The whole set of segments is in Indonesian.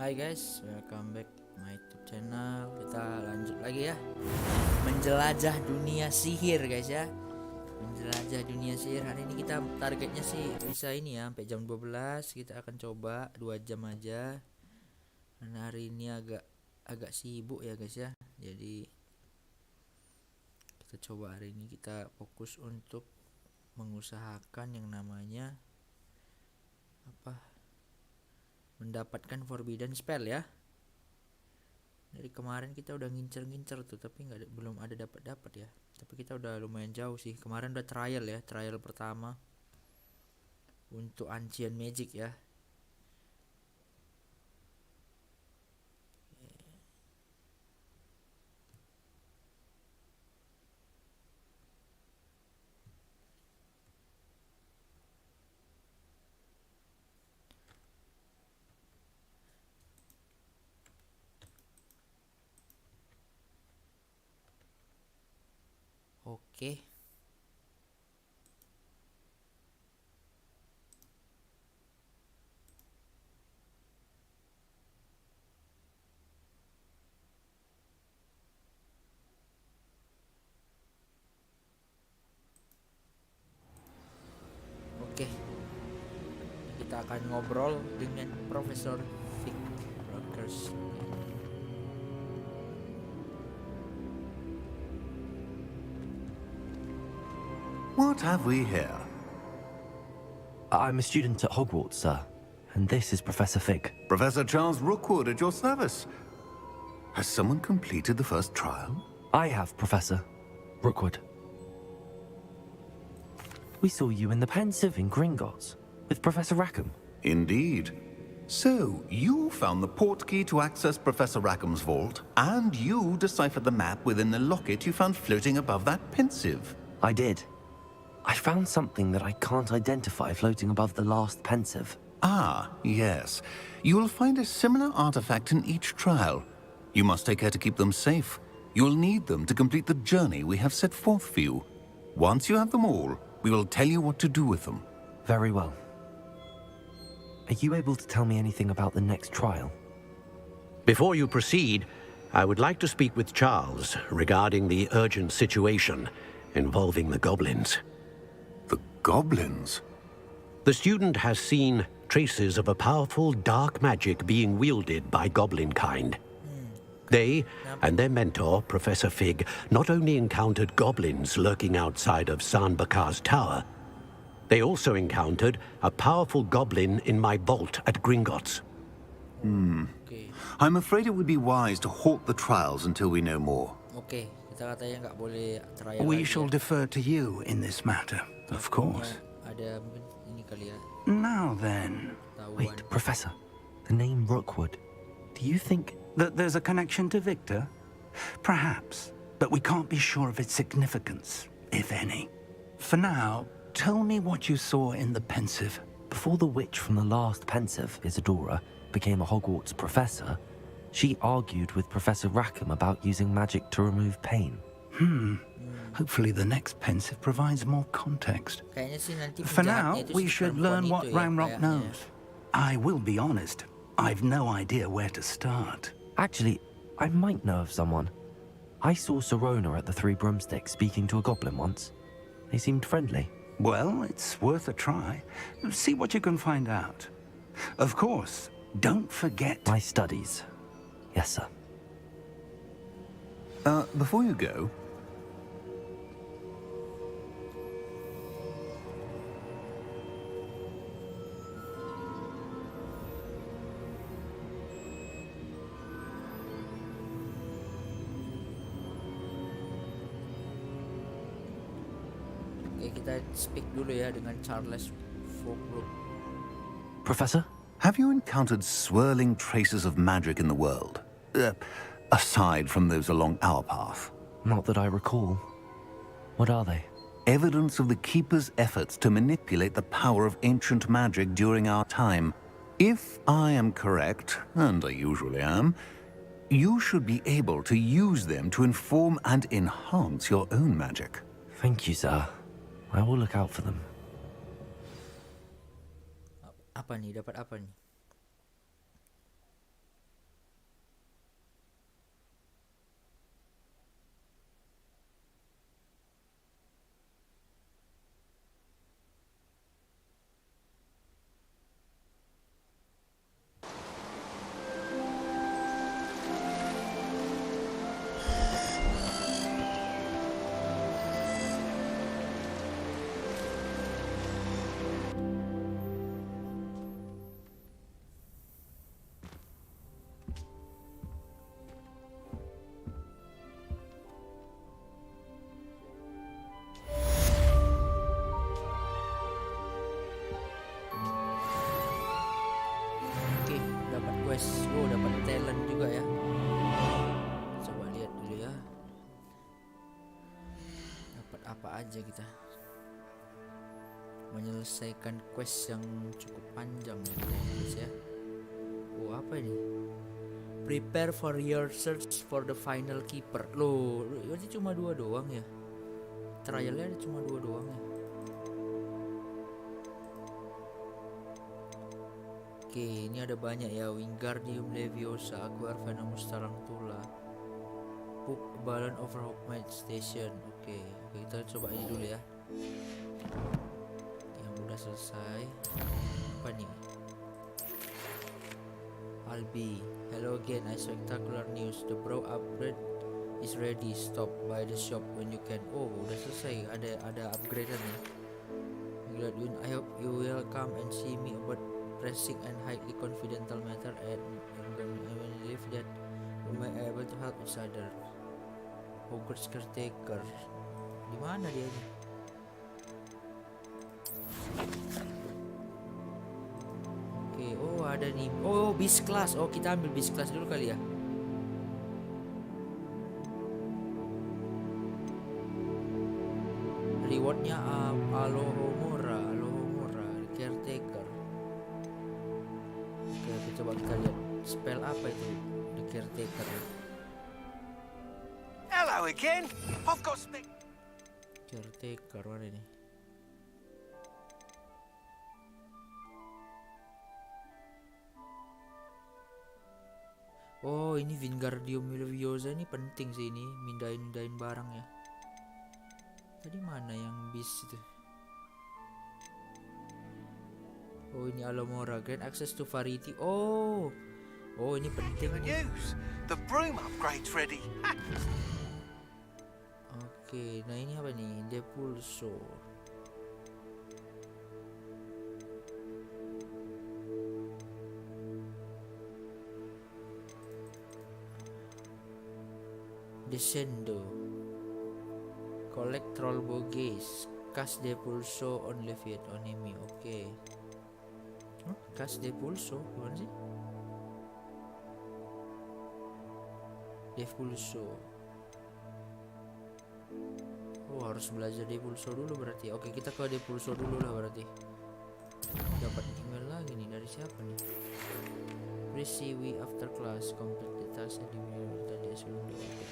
Hai guys, welcome back my YouTube channel. Kita lanjut lagi ya, menjelajah dunia sihir guys ya. Menjelajah dunia sihir. Hari ini kita targetnya sih bisa ini ya, sampai jam 12. Kita akan coba 2 jam aja. Karena hari ini agak sibuk ya guys ya. Jadi kita coba hari ini kita fokus untuk mengusahakan yang namanya mendapatkan forbidden spell ya. Dari kemarin kita udah ngincer tuh, tapi belum ada dapat ya. Tapi kita udah lumayan jauh sih. Kemarin udah trial ya, trial pertama untuk Ancient Magic ya. Oke. Oke. Kita akan ngobrol dengan Profesor Vic Rogers. What have we here? I'm a student at Hogwarts, sir. And this is Professor Fig. Professor Charles Rookwood at your service. Has someone completed the first trial? I have, Professor Rookwood. We saw you in the Pensieve in Gringotts with Professor Rackham. Indeed. So, you found the portkey to access Professor Rackham's vault, and you deciphered the map within the locket you found floating above that Pensieve. I did. I found something that I can't identify floating above the last Pensieve. Ah, yes. You will find a similar artifact in each trial. You must take care to keep them safe. You will need them to complete the journey we have set forth for you. Once you have them all, we will tell you what to do with them. Very well. Are you able to tell me anything about the next trial? Before you proceed, I would like to speak with Charles regarding the urgent situation involving the goblins. The goblins? The student has seen traces of a powerful dark magic being wielded by goblin kind. They and their mentor, Professor Fig, not only encountered goblins lurking outside of Sanbakar's tower, they also encountered a powerful goblin in my vault at Gringotts. Oke. I'm afraid it would be wise to halt the trials until we know more. Oke, kita katanya nggak boleh trial We lagi shall ya. defer to you in this matter, of course. Ada mungkin ini kali ya. Now then, Tahuan. Wait, Professor. The name Rookwood. Do you think... that there's a connection to Victor? Perhaps, but we can't be sure of its significance, if any. For now, tell me what you saw in the Pensieve. Before the witch from the last Pensieve, Isadora, became a Hogwarts professor, she argued with Professor Rackham about using magic to remove pain. Hopefully the next Pensieve provides more context. Kayaknya sih nanti For now, penjahatnya itu we si should perempuan learn what itu ya, Ranrock kayaknya. knows. I will be honest, I've no idea where to start. Actually, I might know of someone. I saw Serona at the Three Broomsticks speaking to a goblin once. They seemed friendly. Well, it's worth a try. See what you can find out. Of course, don't forget... My studies. Yes, sir. Before you go, Oke, kita speak dulu ya dengan Charles Folklore. Professor? have you encountered swirling traces of magic in the world? Aside from those along our path. Not that I recall. What are they? Evidence of the Keeper's efforts to manipulate the power of ancient magic during our time. If I am correct, and I usually am, you should be able to use them to inform and enhance your own magic. Thank you, sir. I will look out for them. Apa nih? Dapat apa nih? apa aja kita. Menyelesaikan quest yang cukup panjang ya kita guys ya. Oh apa ini? Prepare for your search for the final keeper. Loh, berarti cuma 2 doang ya? Trialnya ada cuma 2 doang ya? Oke, ini ada banyak ya. Wingardium Leviosa, Aqua Venomous Tarantula, Pup Balloon over Hogwarts Station. Oke, kita coba ini dulu ya. Yang udah selesai. Apa nih? Albi, hello again. I spectacular news. The brow upgrade is ready. Stop by the shop when you can. Oh, udah selesai. Ada upgradean nih. I hope you will come and see me about pressing and highly confidential matter, and I believe that we may be able to help each other. Hogwarts caretaker. Di mana dia nih? Oke, oh ada nih. Oh, bis class. Oh, kita ambil bis class dulu kali ya. Rewardnya Alohomora, caretaker. Oke, coba kita lihat spell apa itu the caretaker. Hello again. I've got Caretaker mana ini? Oh, ini Wingardium Leviosa ini penting sih ini, mindahin barang ya. Tadi mana yang bis itu? Oh, ini Alomora, grant access to variety. Oh, ini penting. news. The broom upgrade's ready. Oke, nah ini apa nih? Depulso. Descendo. Collect troll bogeys. Cast Depulso on Leviat on enemy. Oke. Cast Depulso gimana sih? Depulso. Oh, harus belajar Depulso dulu berarti. Oke, kita ke Depulso dulu lah berarti. Dapat email lagi nih dari siapa nih? Receive we after class, complete the task and email tadi sebelum di oke.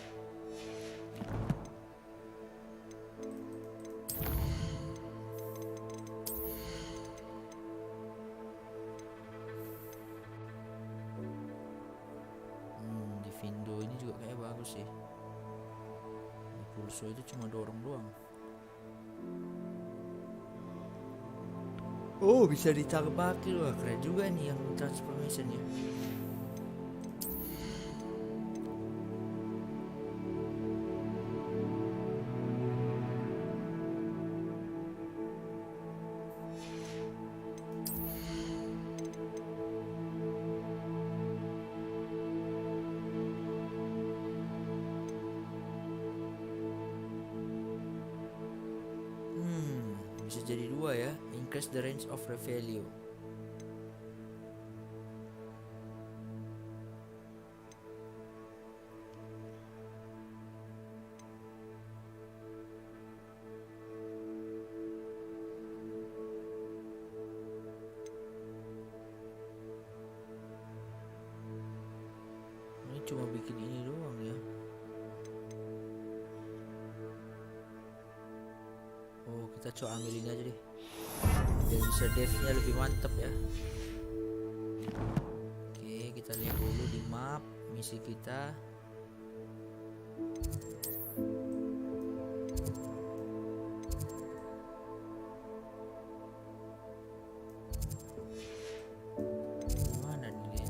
Di Vindo ini juga kayak bagus sih. Pulso itu cuma dorong doang. Oh, bisa ditambah loh, keren juga nih yang transformationnya. Bisa jadi 2 ya. Increase the range of Revelio. Ini cuma bikin ini doang ya. Oh, kita coba ambil ini aja deh. Biar bisa devnya lebih mantep ya. Oke, kita lihat dulu di map misi kita. Mana nih dia?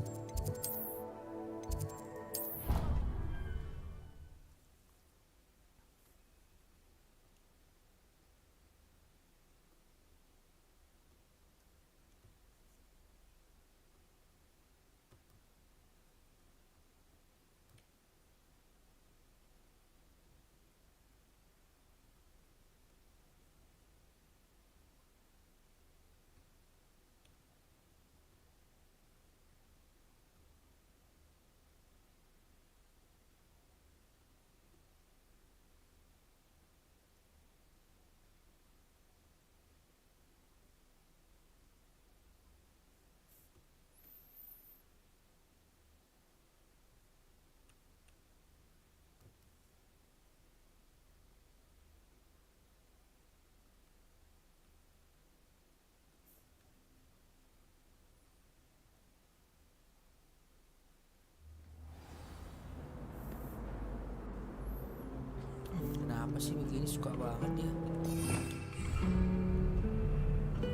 Kenapa sih begini, suka banget dia.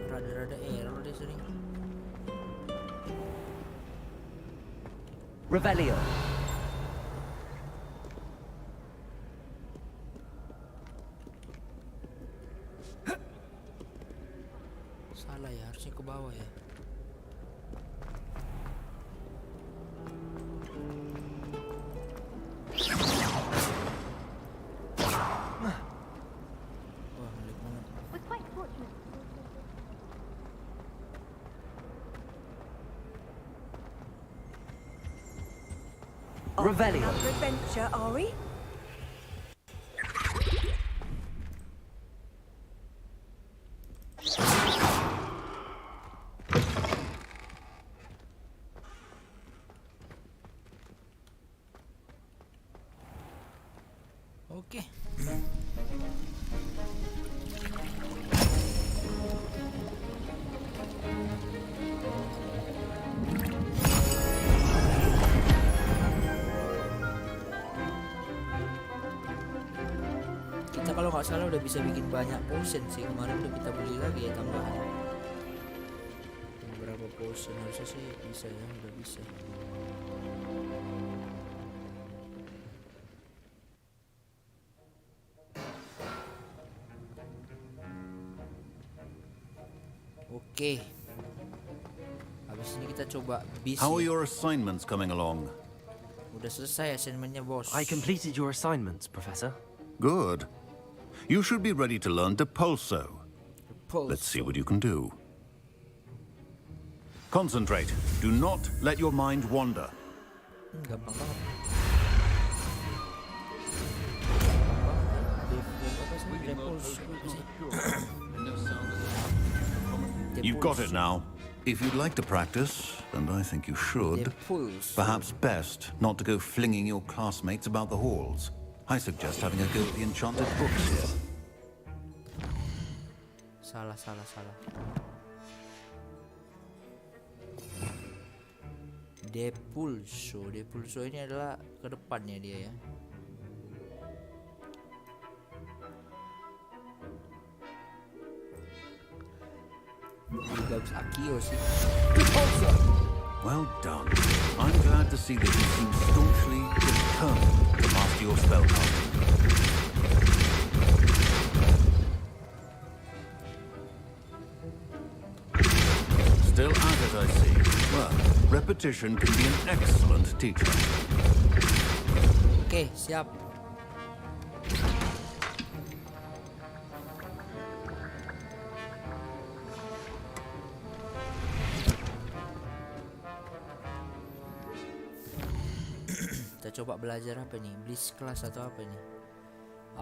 Rada-rada error dia sering. Revelio. Salah ya, harusnya ke bawah ya. Wah, ngelag banget. We're quite fortunate. Revelio. Another adventure, are we? Oke. Kita kalau nggak salah udah bisa bikin banyak potion sih, kemarin udah kita beli lagi ya tambahan. Berapa potion harusnya sih bisa ya, udah bisa. Oke. Habis ini kita coba bis. How are ya. your assignments coming along? Udah selesai assignmentnya, bos. I completed your assignments, Professor. Good. You should be ready to learn Depulso. Pulse. Let's see what you can do. Concentrate. Do not let your mind wander. Gampang banget. You've got it now. If you'd like to practice, and I think you should, perhaps best not to go flinging your classmates about the halls. I suggest having a go at the enchanted books here. Salah. Depulso ini adalah ke depannya dia ya. Bagus Akio sih. Well done. I'm glad to see that you seem staunchly determined to master your spellcasting. Still at it, I see. Well, repetition can be an excellent teacher. Oke, siap. Kita coba belajar apa nih? Bliss class atau apa nih?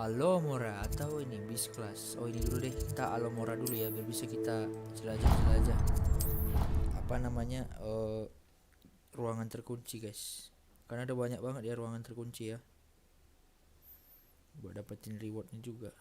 Alomora atau ini Bliss class. Oh, ini dulu deh. Kita Alomora dulu ya biar bisa kita jelajah-jelajah. Apa namanya? Ruangan terkunci, guys. Karena ada banyak banget ya ruangan terkunci ya. Buat dapetin rewardnya juga.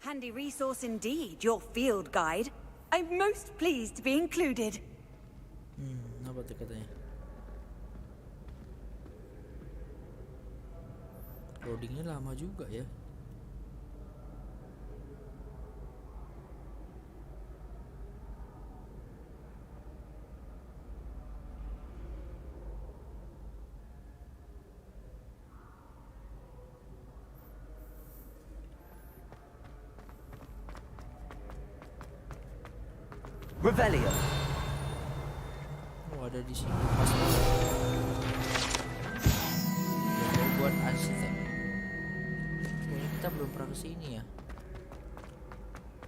Handy resource indeed, your field guide. I'm most pleased to be included. Apa tuh katanya? Loadingnya lama juga ya. Revelio. Oh, ada di sini pas banget. Ya, buat arsitek. Kayaknya kita belum pernah kesini ya.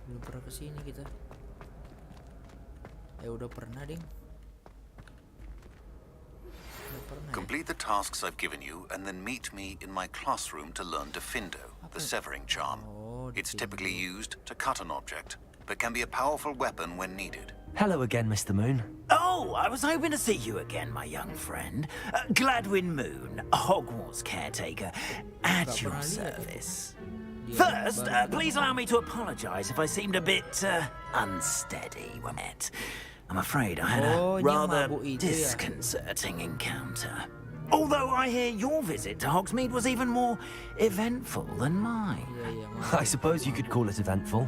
Belum pernah kesini kita. Udah pernah, ding. Udah pernah. Ya? Complete the tasks I've given you and then meet me in my classroom to learn Defindo, the severing charm. Oh, It's typically used to cut an object, but can be a powerful weapon when needed. Hello again, Mr. Moon. Oh, I was hoping to see you again, my young friend. Gladwin Moon, Hogwarts caretaker, at your service. First, please allow me to apologize if I seemed a bit unsteady when met. I'm afraid I had a rather disconcerting encounter. Although I hear your visit to Hogsmeade was even more eventful than mine. I suppose you could call it eventful.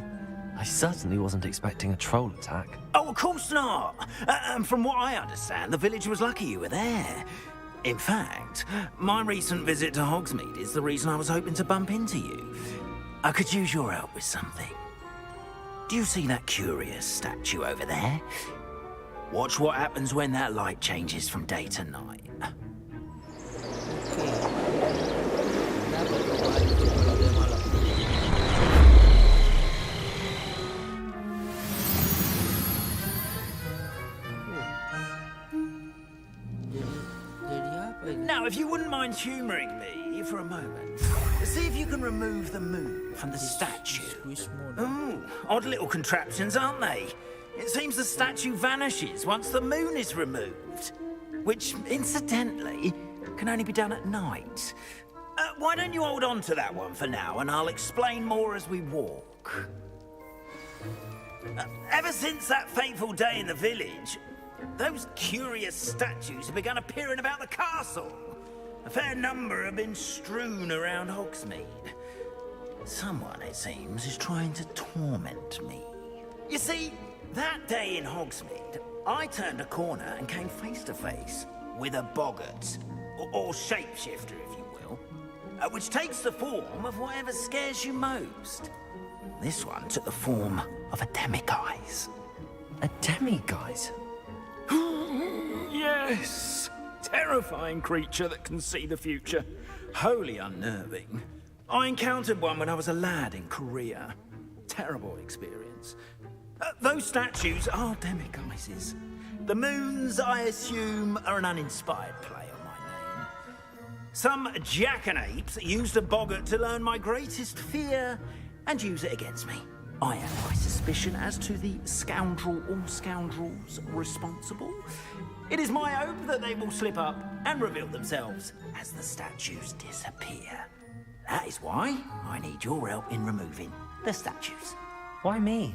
I certainly wasn't expecting a troll attack. Oh, of course not. And from what I understand, the village was lucky you were there. In fact, my recent visit to Hogsmeade is the reason I was hoping to bump into you. I could use your help with something. Do you see that curious statue over there? Watch what happens when that light changes from day to night. Now, if you wouldn't mind humoring me for a moment, see if you can remove the moon from the statue. Ooh, odd little contraptions, aren't they? It seems the statue vanishes once the moon is removed, which, incidentally, can only be done at night. Why don't you hold on to that one for now, and I'll explain more as we walk. Ever since that fateful day in the village, those curious statues have begun appearing about the castle. A fair number have been strewn around Hogsmeade. Someone, it seems, is trying to torment me. You see, that day in Hogsmeade, I turned a corner and came face to face with a boggart, or shapeshifter, if you will, which takes the form of whatever scares you most. This one took the form of a demiguise. A demiguise? Yes! Terrifying creature that can see the future. Wholly unnerving. I encountered one when I was a lad in Korea. Terrible experience. Those statues are demiguises. The moons, I assume, are an uninspired play on my name. Some jackanapes used a boggart to learn my greatest fear and use it against me. I have my suspicion as to the scoundrel or scoundrels responsible. It is my hope that they will slip up and reveal themselves as the statues disappear. That is why I need your help in removing the statues. Why me?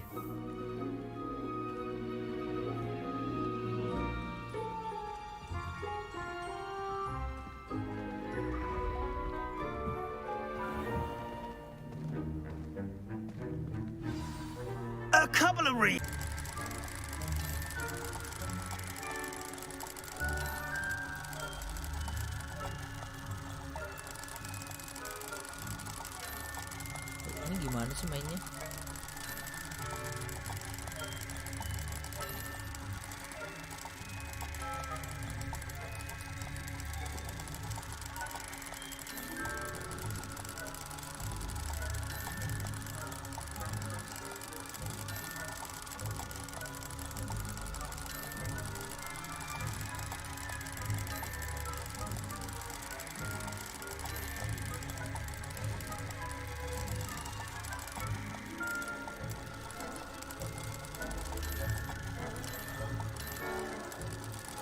A couple of reasons. Ini gimana sih mainnya?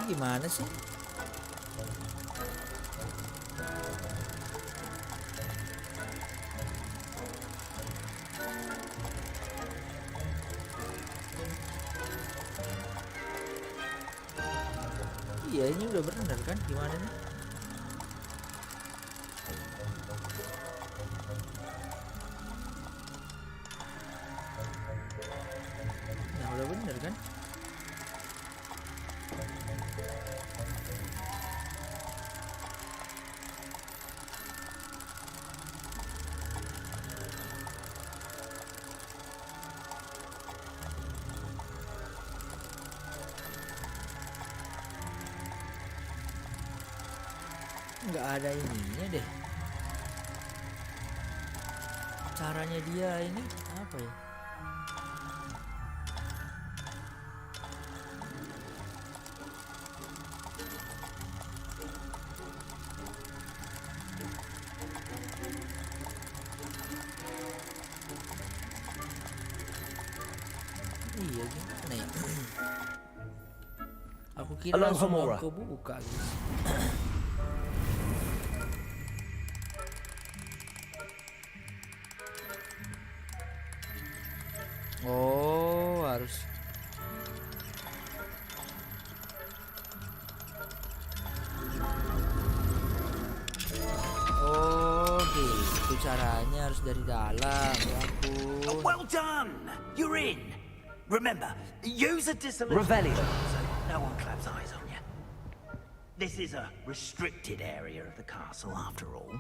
Gimana sih? Iya, ini udah bener kan? Gimana nih? Nah, udah bener kan? Nggak ada ininya deh. Caranya dia ini apa ya? Iya gimana ya? Aku kira Halo, langsung Homura. aku buka guys. Oh harus. Oh gitu caranya, harus dari dalam. Ya ampun. Well done! You're in. Remember, use a disillusion Revelio. so no one claps eyes on you. This is a restricted area of the castle, after all.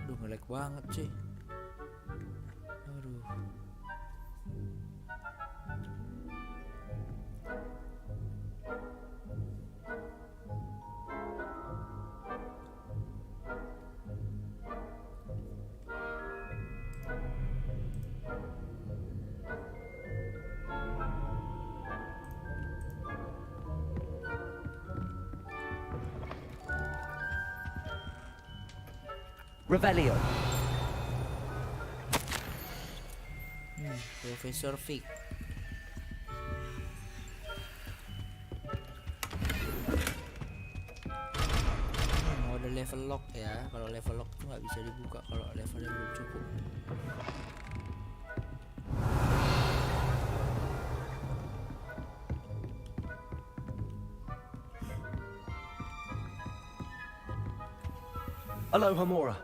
Aduh nge-lag banget sih. Aduh. Revelio. Profesor Fig. Mode level lock ya. Kalau level lock tuh nggak bisa dibuka kalau levelnya belum cukup. Hello, Homura.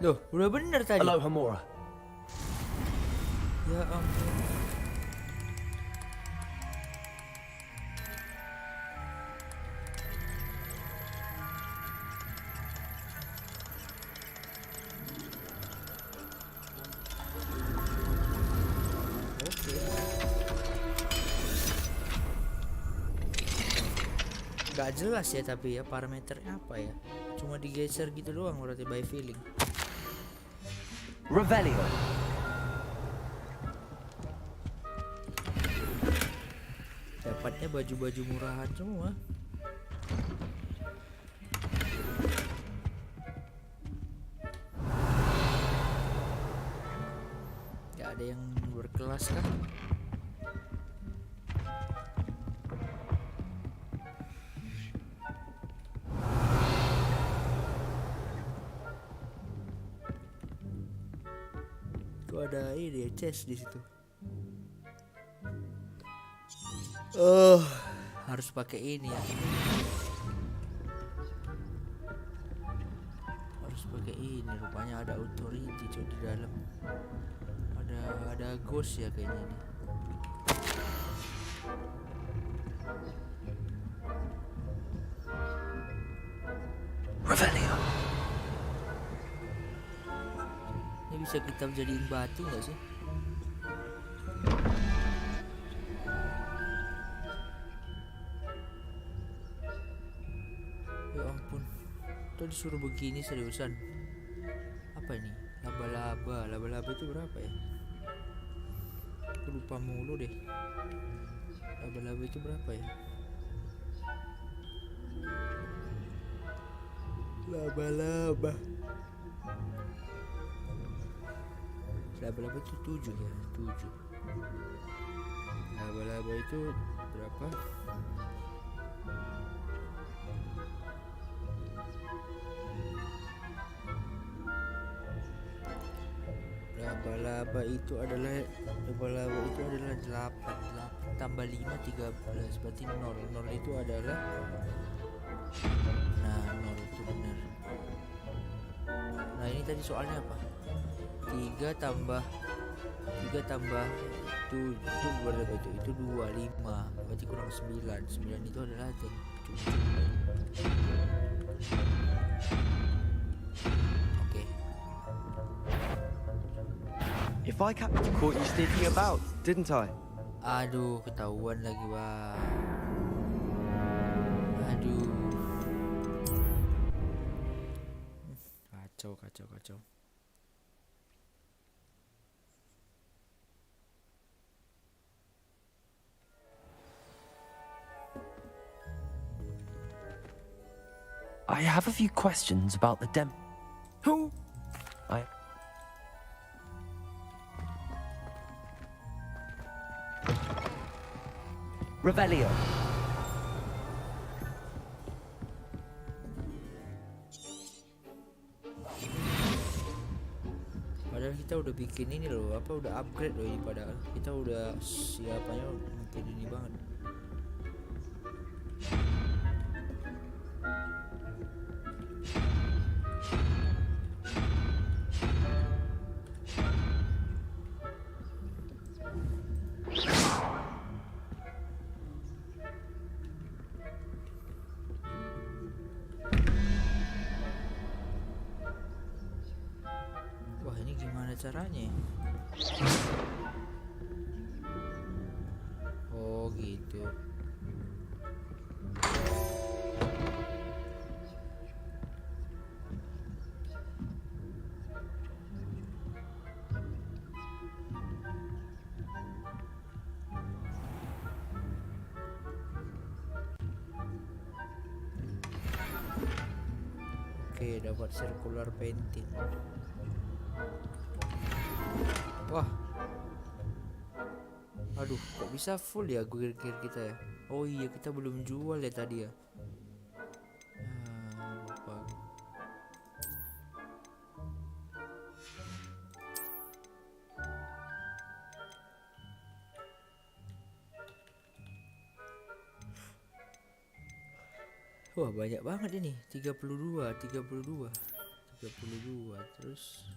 Loh, udah bener tadi. Hello, Homura. Ya ampun. Oke. Gak jelas ya tapi ya parameternya apa ya? Cuma digeser gitu doang berarti by feeling. Revelio. Dapatnya baju-baju murahan semua. Gak ada yang berkelas kan? Tuh ada ini ya, chest di situ. Harus pakai ini ya. Harus pakai ini, rupanya ada authority coy di dalam. Ada ghost ya kayaknya ini. Revelio. Ini bisa kita jadiin batu nggak sih? Ya ampun, tuh disuruh begini seriusan. Apa ini? Laba-laba itu berapa ya? Aku lupa mulu deh. Laba-laba itu berapa ya? Laba-laba. Laba-laba itu 7 ya, 7. Laba-laba itu berapa? Laba-laba itu adalah 8 tambah 5 13, berarti 0. 0 itu adalah, nah 0 itu benar. Nah ini tadi soalnya apa? 3 tambah 7 itu berapa itu 2, 5 berarti kurang 9. 9 itu adalah 7. Oke. If I caught you sneaking about, didn't I? Aduh, ketahuan lagi, Bang. Aduh. Kacau. I have a few questions about the Who? Revelio. Padahal kita udah bikin ini loh, udah upgrade loh ini, padahal kita udah siapanya mungkin ini banget. Wah, ini gimana caranya? Oh, gitu. Oke, dapat circular painting. Wah, aduh, kok bisa full ya gear kita ya? Oh iya, kita belum jual ya tadi ya. Lupa. Wah, banyak banget ini. 32 terus.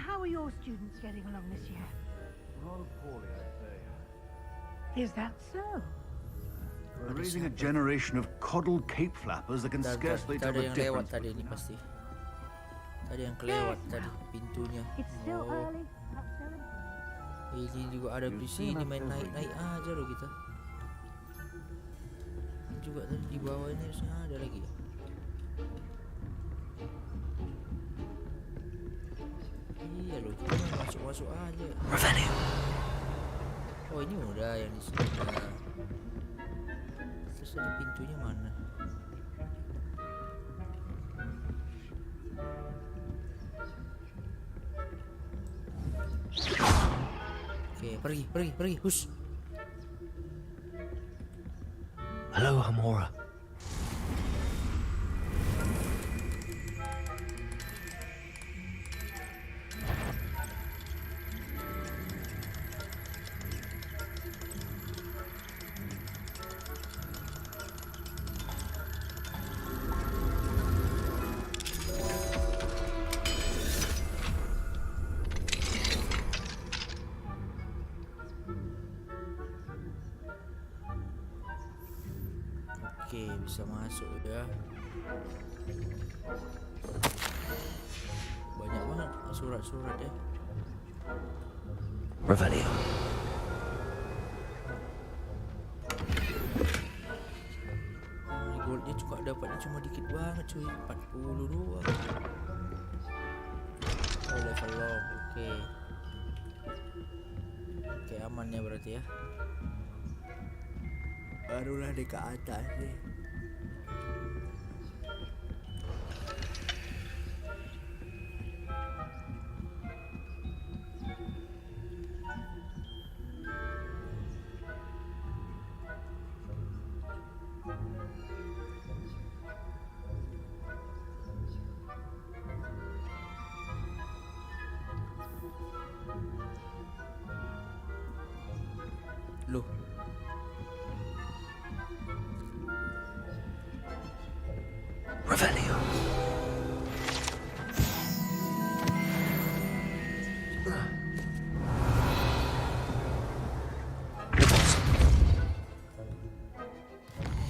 How are your students getting along this year? Rather poorly, I'd say. Is that so? We're raising a generation of coddled cape flappers that can scarcely tell Ada the yang lewat difference. tadi ini pasti. Tadi yang kelewat tadi pintunya. It's still Oh, early. Not so ini juga ada di sini, main naik aja loh kita. Ini juga tadi di bawah ini harusnya ada lagi ya. Iya loh, kita masuk aja. Revelio. Oh, ini udah yang di sini. Terus ada pintunya mana? Oke, pergi, hush. Hello, Hamora. Oke, bisa masuk ya. Banyak banget surat-surat ya. Revelio. Goldnya juga dapatnya cuma dikit banget cuy, 40 doang. Oh, level long, oke. Oke, aman ya berarti ya. Barulah di ke atas nih. Loh, Revelio.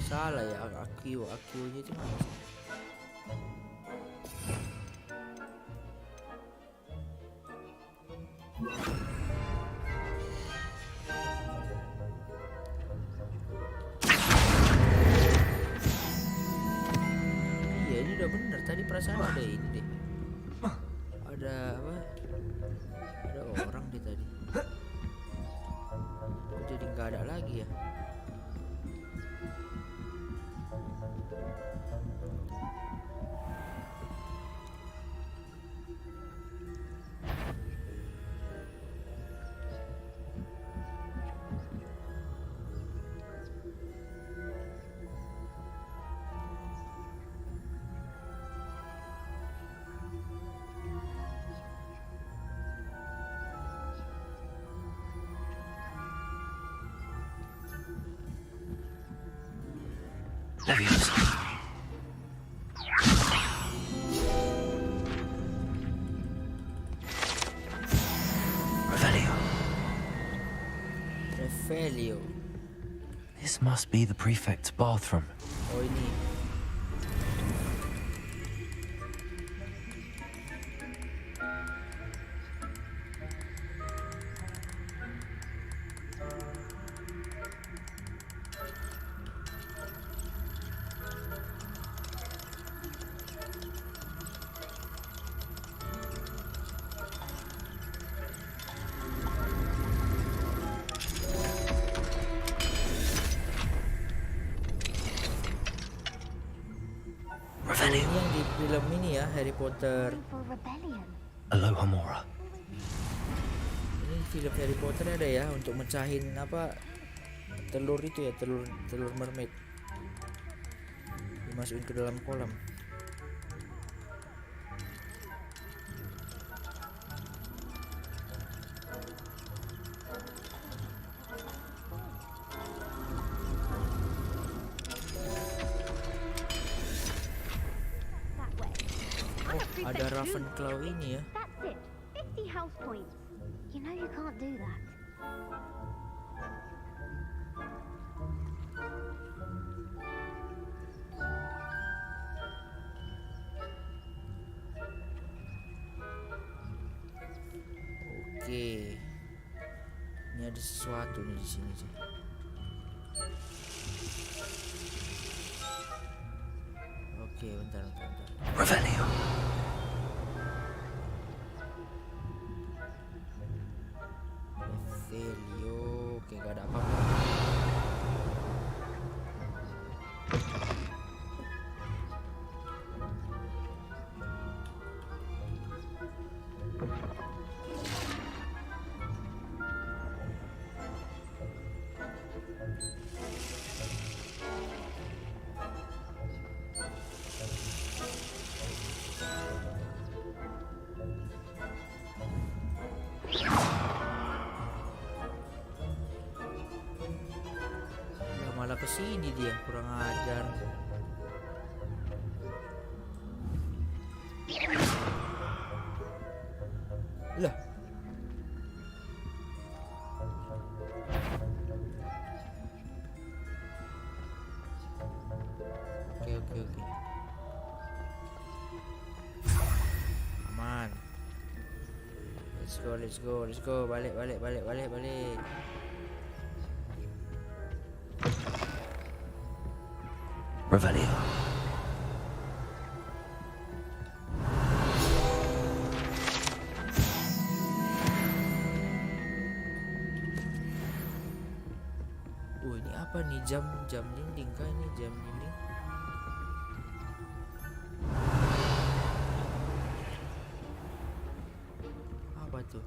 salah ya, Akio-nya itu mana sih? Iya, ini udah bener. Tadi perasaan ada ini deh. Ada apa? Ada orang deh tadi. Kok jadi nggak ada lagi ya? Leviosa. Revelio. Revelio. This must be the prefect's bathroom. Oh, ini. Ini yang di film ini ya, Harry Potter. For rebellion. Alohomora. Ini film Harry Potter ada ya untuk mecahin apa telur itu ya, telur mermaid. Dimasukin ke dalam kolam. That way. I'm a prefect Ada too. Ravenclaw ini ya. That's it. 50 house points. You know you can't do that. Oke. Ini ada sesuatu nih di sini sih. Oke, bentar. Revelio. Revelio. Oke, gak ada apa-apa. Ya, malah kesini dia, kurang ajar. Lah, let's go. Balik. Revelio. Ini apa nih, jam dinding kah ini, jam dinding? Apa tuh?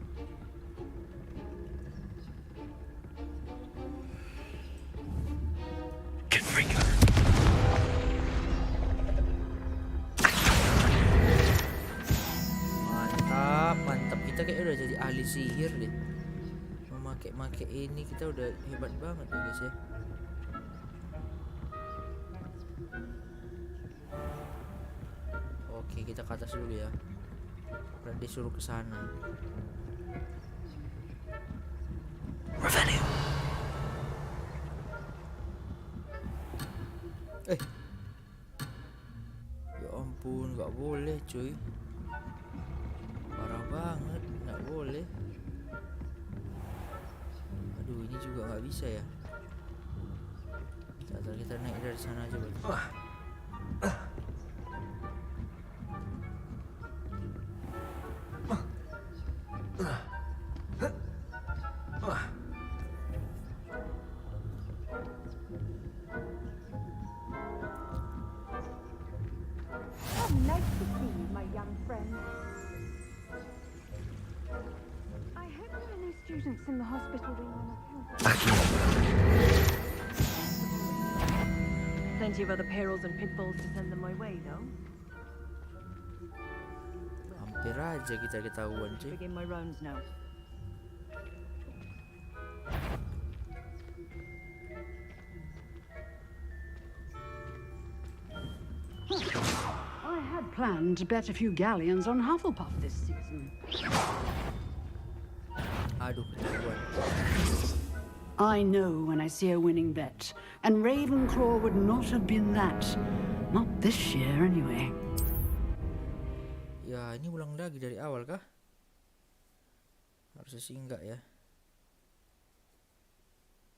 Mantap, kita kayak udah jadi ahli sihir deh. Memakai ini kita udah hebat banget ya guys ya. Oke, kita ke atas dulu ya. Berarti suruh ke sana. Revelio. Ya ampun, nggak boleh cuy. Parah banget, nggak boleh. Aduh, ini juga nggak bisa ya. Kita naik dari sana aja berarti. Nice to see you, my young friend. I hope there are no students in the hospital wing on account. Plenty of other perils and pitfalls to send them my way, though. Hampir aja kita ketahuan cuy. Begin my rounds now. I had planned to bet a few galleons on Hufflepuff this season. Aduh, ketahuan. I know when I see a winning bet, and Ravenclaw would not have been that. Not this year, anyway. Ya, ini ulang lagi dari awal kah? Harusnya sih enggak ya.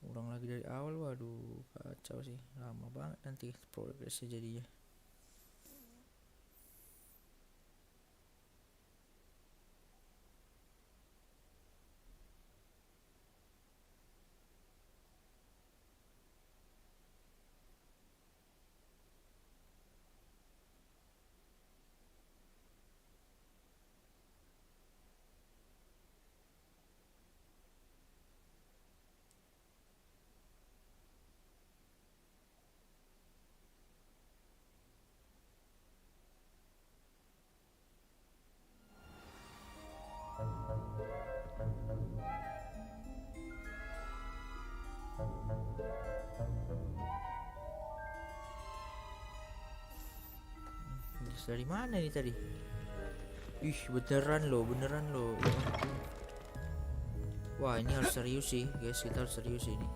Ulang lagi dari awal, waduh, kacau sih. Lama banget nanti progresnya jadinya. Dari mana nih tadi? Ih, beneran loh. Ya ampun. Wah, ini harus serius sih guys, kita harus serius ini.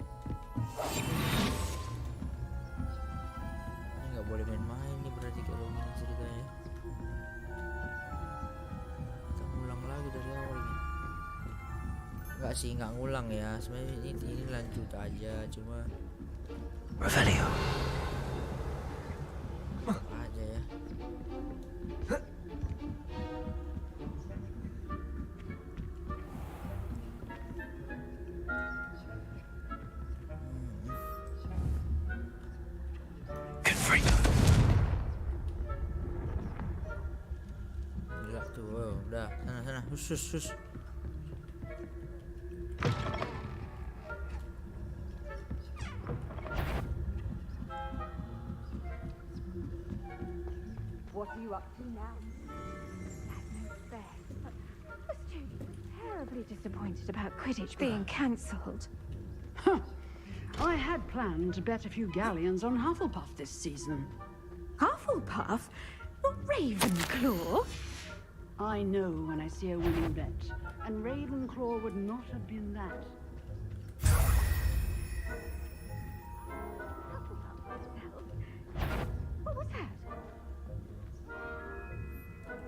Ini nggak boleh main-main nih berarti kalau gini ceritanya. Kita ngulang lagi dari awal nih. Nggak sih, nggak ngulang ya. Sebenarnya ini lanjut aja, cuma Revelio. aja ya. Gila tuh, udah sana sus. What are you up to now? No fair. But the students were terribly disappointed about Quidditch being cancelled. I had planned to bet a few galleons on Hufflepuff this season. Hufflepuff? Not Ravenclaw? I know when I see a winning bet, and Ravenclaw would not have been that. What was that?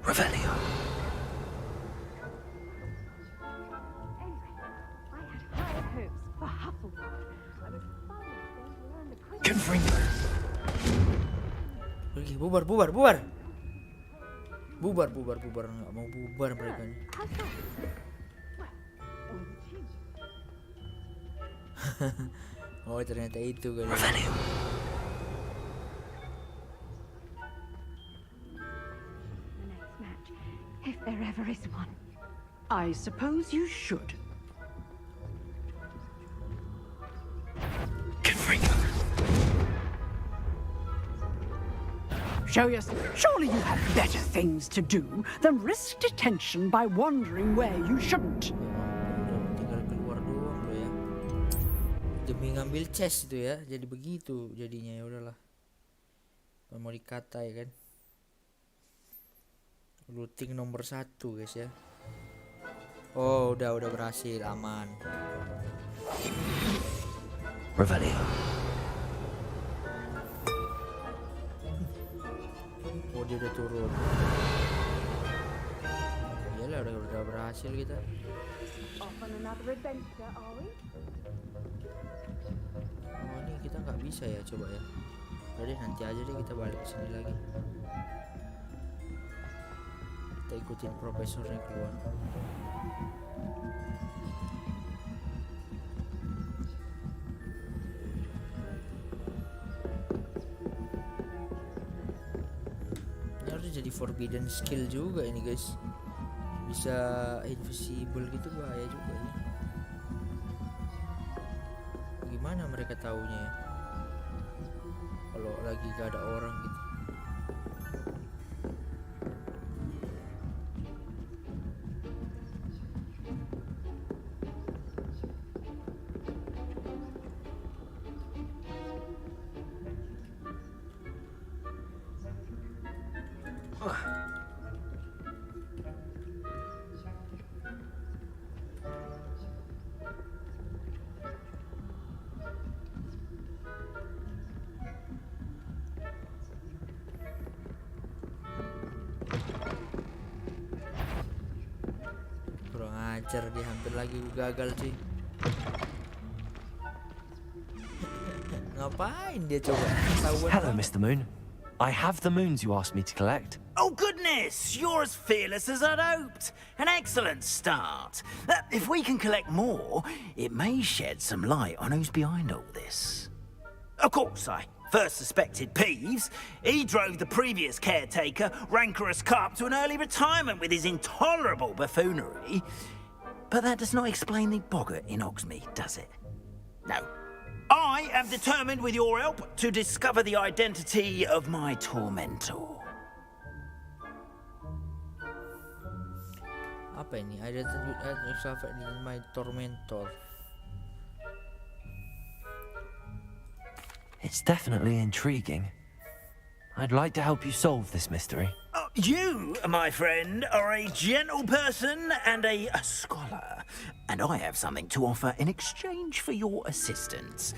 Revelio. Pergi, bubar. Nggak mau bubar mereka nih. Oh, ternyata itu kali. If there ever is one. I suppose you should. Show yourself. Surely you have better things to do than risk detention by wandering where you shouldn't. Tinggal keluar doang bro ya. Demi ngambil chest itu ya. Jadi begitu jadinya, ya udahlah. Mau dikata ya kan. Looting nomor 1 guys ya. Oh udah berhasil, aman. Revelio. Oh dia udah turun. Iyalah udah berhasil kita. Off on another adventure, are we? Oh ini kita nggak bisa ya, coba ya. Udah deh, nanti aja deh kita balik ke sini lagi. Kita ikutin profesornya keluar. Ini harus jadi forbidden skill juga ini guys. Bisa invisible gitu, bahaya juga ya. Gimana mereka taunya ya? Kalau lagi gak ada orang gitu. Kurang ajar, dia hampir lagi gagal sih. Ngapain dia coba? Ketahuan Hello, banget. Mr. Moon. I have the moons you asked me to collect. Oh, goodness! You're as fearless as I'd hoped. An excellent start. If we can collect more, it may shed some light on who's behind all this. Of course, I first suspected Peeves. He drove the previous caretaker, rancorous carp, to an early retirement with his intolerable buffoonery. But that does not explain the boggart in Hogsmeade, does it? No. I am determined, with your help, to discover the identity of my tormentor. Apa ini? Identify my tormentor. It's definitely intriguing. I'd like to help you solve this mystery. You, my friend, are a gentle person and a scholar, and I have something to offer in exchange for your assistance.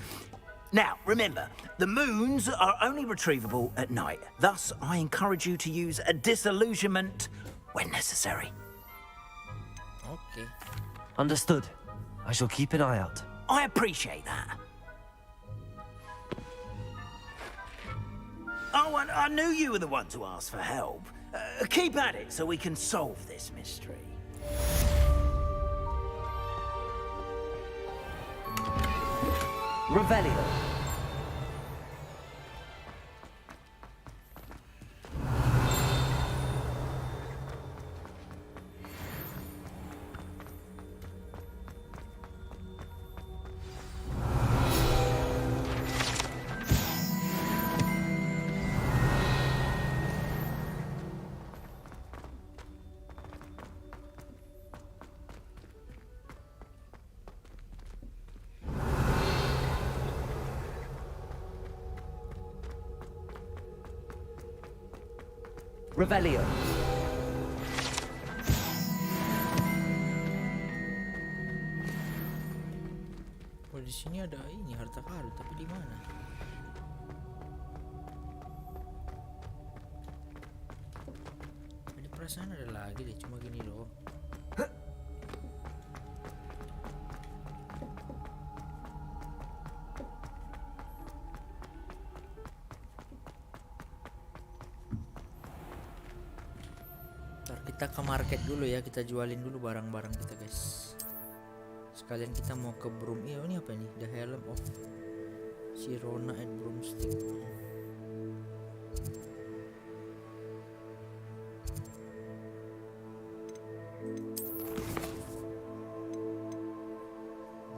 Now, remember, the moons are only retrievable at night. Thus, I encourage you to use a disillusionment when necessary. Okay. Understood. I shall keep an eye out. I appreciate that. Oh, and I knew you were the one to ask for help. Keep at it so we can solve this mystery. Revelio. Revelio. Oh, di sini ada ini harta karun, tapi di mana? Ini perasaan ada lagi deh, cuma gini loh. kita ke market dulu ya, kita jualin dulu barang-barang kita guys. Sekalian kita mau ke broom. Iya, ini apa nih? The Helm of Sirona and Broomstick.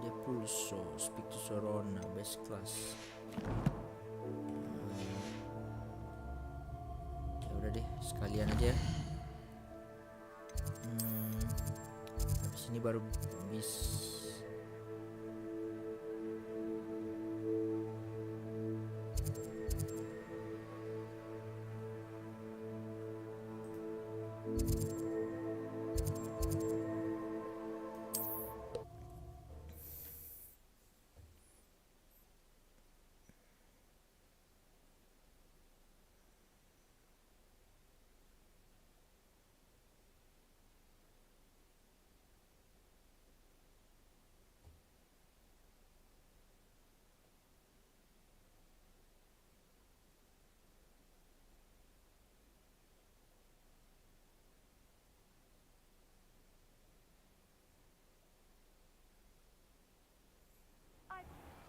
The Pulso, speak to Sirona, best class. Ya udah deh, sekalian aja. Habis ini baru bisa.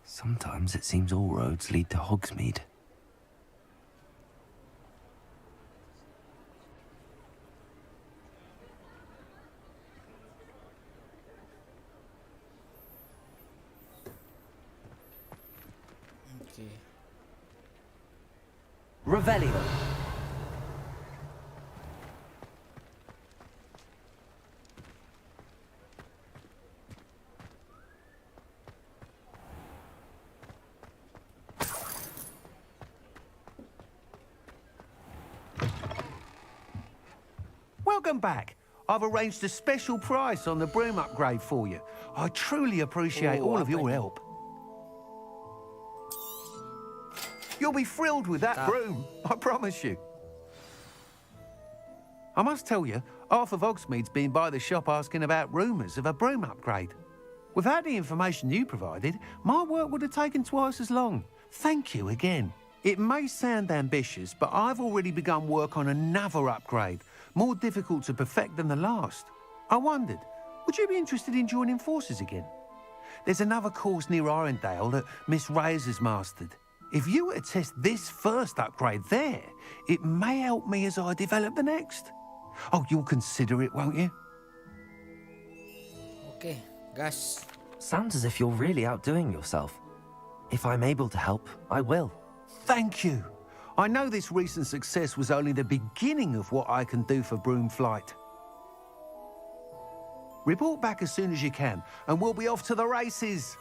Sometimes it seems all roads lead to Hogsmeade. Okay. Revelio. Welcome back. I've arranged a special price on the broom upgrade for you. I truly appreciate all of your help. You'll be thrilled with that broom, I promise you. I must tell you, half of Hogsmeade's been by the shop asking about rumours of a broom upgrade. Without the information you provided, my work would have taken twice as long. Thank you again. It may sound ambitious, but I've already begun work on another upgrade, more difficult to perfect than the last. I wondered, would you be interested in joining forces again? There's another course near Arendale that Miss Reyes has mastered. If you were to test this first upgrade there, it may help me as I develop the next. Oh, you'll consider it, won't you? Okay, gas. Sounds as if you're really outdoing yourself. If I'm able to help, I will. Thank you. I know this recent success was only the beginning of what I can do for Broom Flight. Report back as soon as you can, and we'll be off to the races.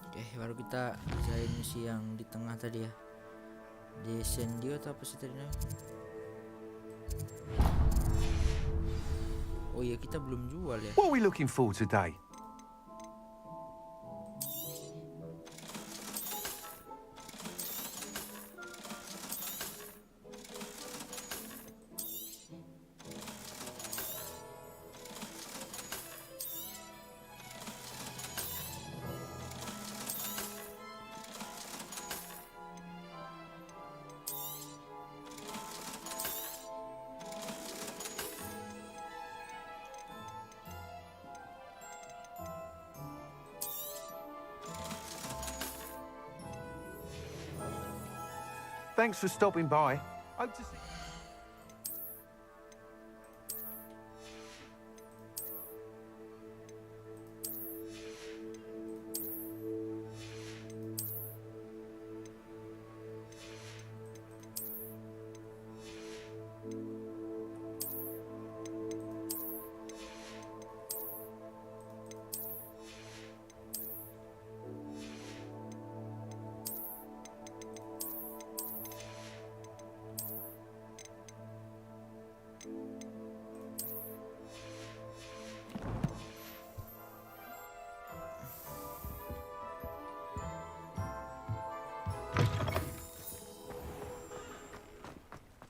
Oke, baru kita kerjain misi yang di tengah tadi ya. Descendio atau apa sih tadi namanya? Oh iya, kita belum jual ya. What are we looking for today? Thanks for stopping by. Hope to see.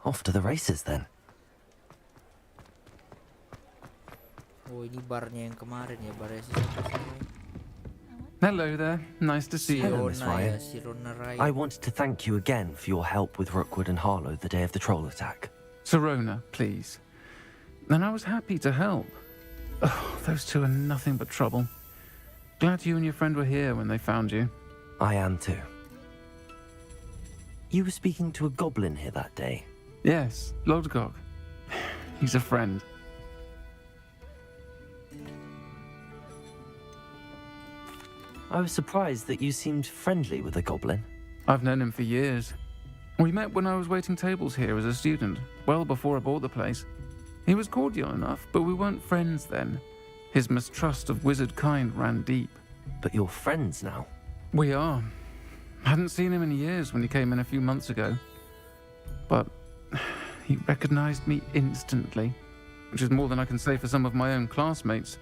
Off to the races then. Oh, ini barnya yang kemarin ya, barnya si siapa sih? Hello there. Nice to see you. Hello, Miss Ryan. Si Rona Ryan. I wanted to thank you again for your help with Rookwood and Harlow the day of the troll attack. Sirona, please. And I was happy to help. Oh, those two are nothing but trouble. Glad you and your friend were here when they found you. I am too. You were speaking to a goblin here that day. Yes, Lodgok. He's a friend. I was surprised that you seemed friendly with a goblin. I've known him for years. We met when I was waiting tables here as a student, well before I bought the place. He was cordial enough, but we weren't friends then. His mistrust of wizard kind ran deep. But you're friends now? We are. Hadn't seen him in years when he came in a few months ago. But he recognized me instantly, which is more than I can say for some of my own classmates.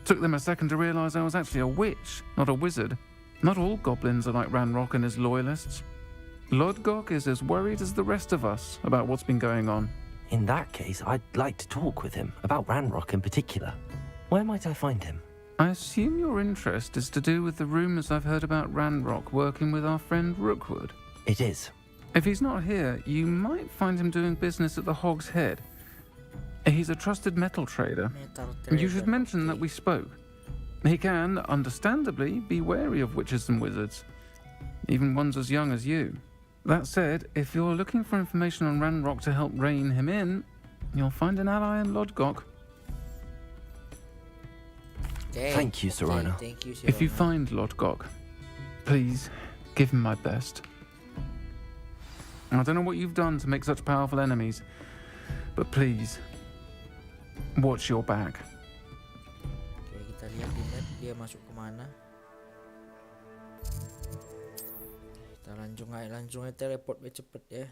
Took them a second to realize I was actually a witch, not a wizard. Not all goblins are like Ranrock and his loyalists. Lodgok is as worried as the rest of us about what's been going on. In that case, I'd like to talk with him, about Ranrock in particular. Where might I find him? I assume your interest is to do with the rumors I've heard about Ranrock working with our friend Rookwood. It is. If he's not here, you might find him doing business at the Hog's Head. He's a trusted metal trader. You should mention that we spoke. He can, understandably, be wary of witches and wizards, even ones as young as you. That said, if you're looking for information on Ranrock to help rein him in, you'll find an ally in Lodgok. Thank you, Sirona. Thank you, Sirona. If you find Lodgok, please give him my best. I don't know what you've done to make such powerful enemies, but please, watch your back. Oke, kita lihat di map dia masuk kemana. Kita langsung aja teleport biar cepet ya.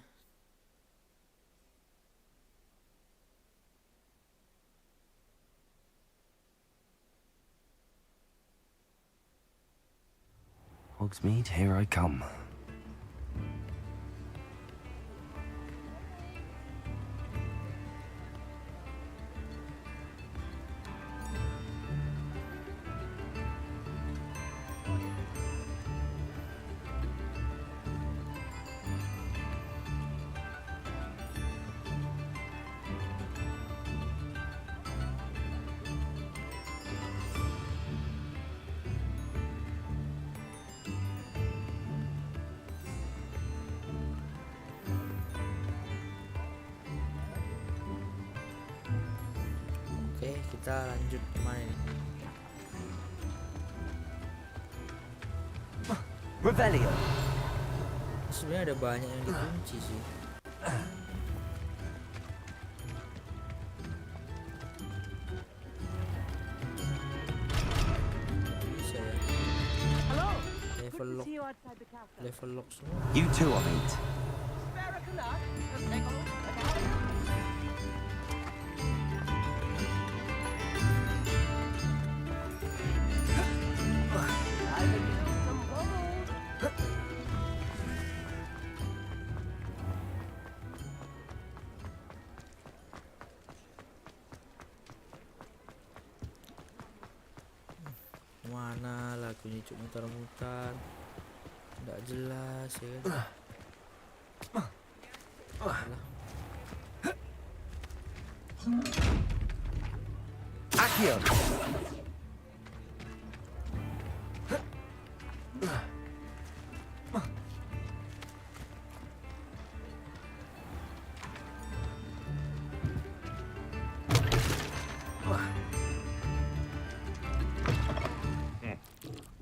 Hogsmeade, here I come. Oke, kita lanjut kemana nih? Revelio. Sebenarnya ada banyak yang dikunci sih. Bisa ya. Level lock semua. You too are mate. Mana lagunya cuma muter-muter, nggak jelas ya kan? Accio.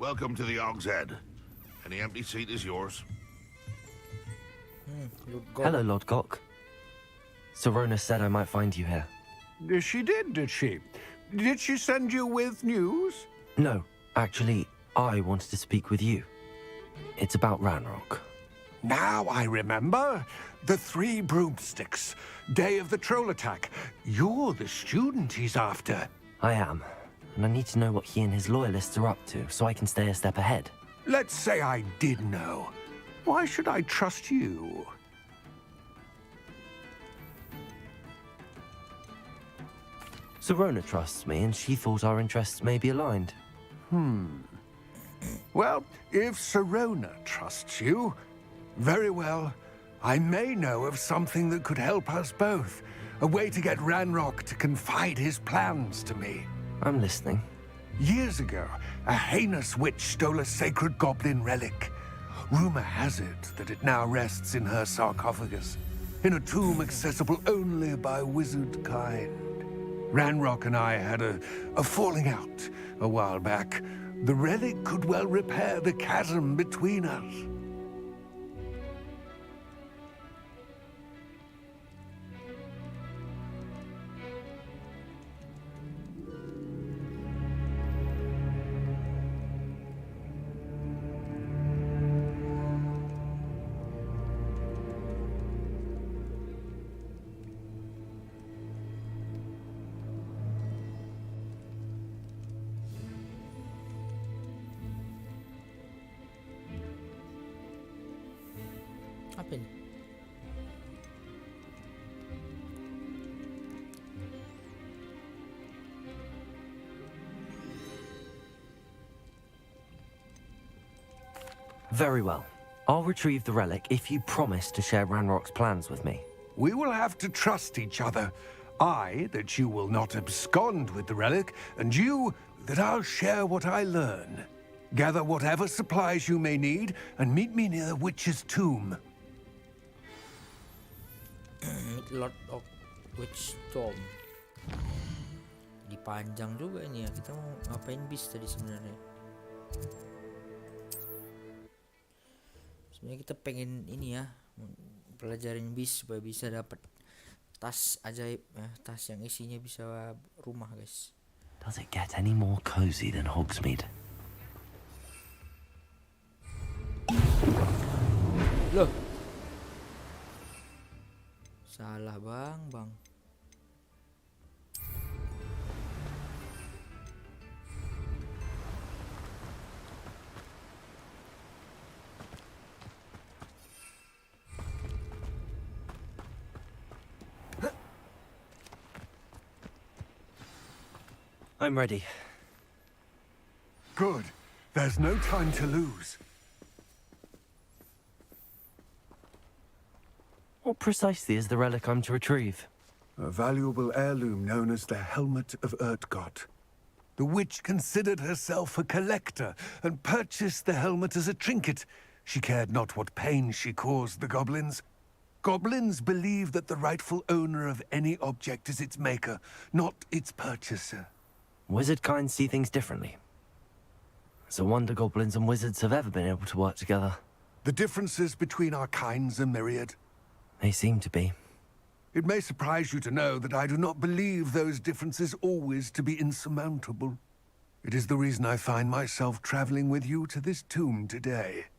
Welcome to the Hog's Head. Any empty seat is yours. Hello, Lodgok. Sirona said I might find you here. She did she? Did she send you with news? No, actually, I wanted to speak with you. It's about Ranrock. Now I remember. The 3 broomsticks. Day of the troll attack. You're the student he's after. I am, and I need to know what he and his loyalists are up to so I can stay a step ahead. Let's say I did know. Why should I trust you? Sirona trusts me, and she thought our interests may be aligned. Well, if Sirona trusts you, very well. I may know of something that could help us both. A way to get Ranrock to confide his plans to me. I'm listening. Years ago, a heinous witch stole a sacred goblin relic. Rumor has it that it now rests in her sarcophagus, in a tomb accessible only by wizard kind. Ranrock and I had a falling out a while back. The relic could well repair the chasm between us. Apa ini? Very well. I'll retrieve the relic if you promise to share Ranrock's plans with me. We will have to trust each other. I, that you will not abscond with the relic, and you, that I'll share what I learn. Gather whatever supplies you may need, and meet me near the witch's tomb. Lord of Witch Tomb. Dipanjang juga ini ya. Kita mau ngapain bis tadi sebenarnya? Sebenarnya kita pengen ini ya, pelajarin bis supaya bisa dapat tas ajaib, tas yang isinya bisa rumah, guys. Does it get any more cozy than Hogsmeade? Loh. Salah bang. I'm ready. Good. There's no time to lose. What precisely is the relic I'm to retrieve? A valuable heirloom known as the Helmet of Urtgott. The witch considered herself a collector and purchased the helmet as a trinket. She cared not what pain she caused the goblins. Goblins believe that the rightful owner of any object is its maker, not its purchaser. Wizard kind see things differently. It's a wonder goblins and wizards have ever been able to work together. The differences between our kinds are myriad. They seem to be. It may surprise you to know that I do not believe those differences always to be insurmountable. It is the reason I find myself traveling with you to this tomb today.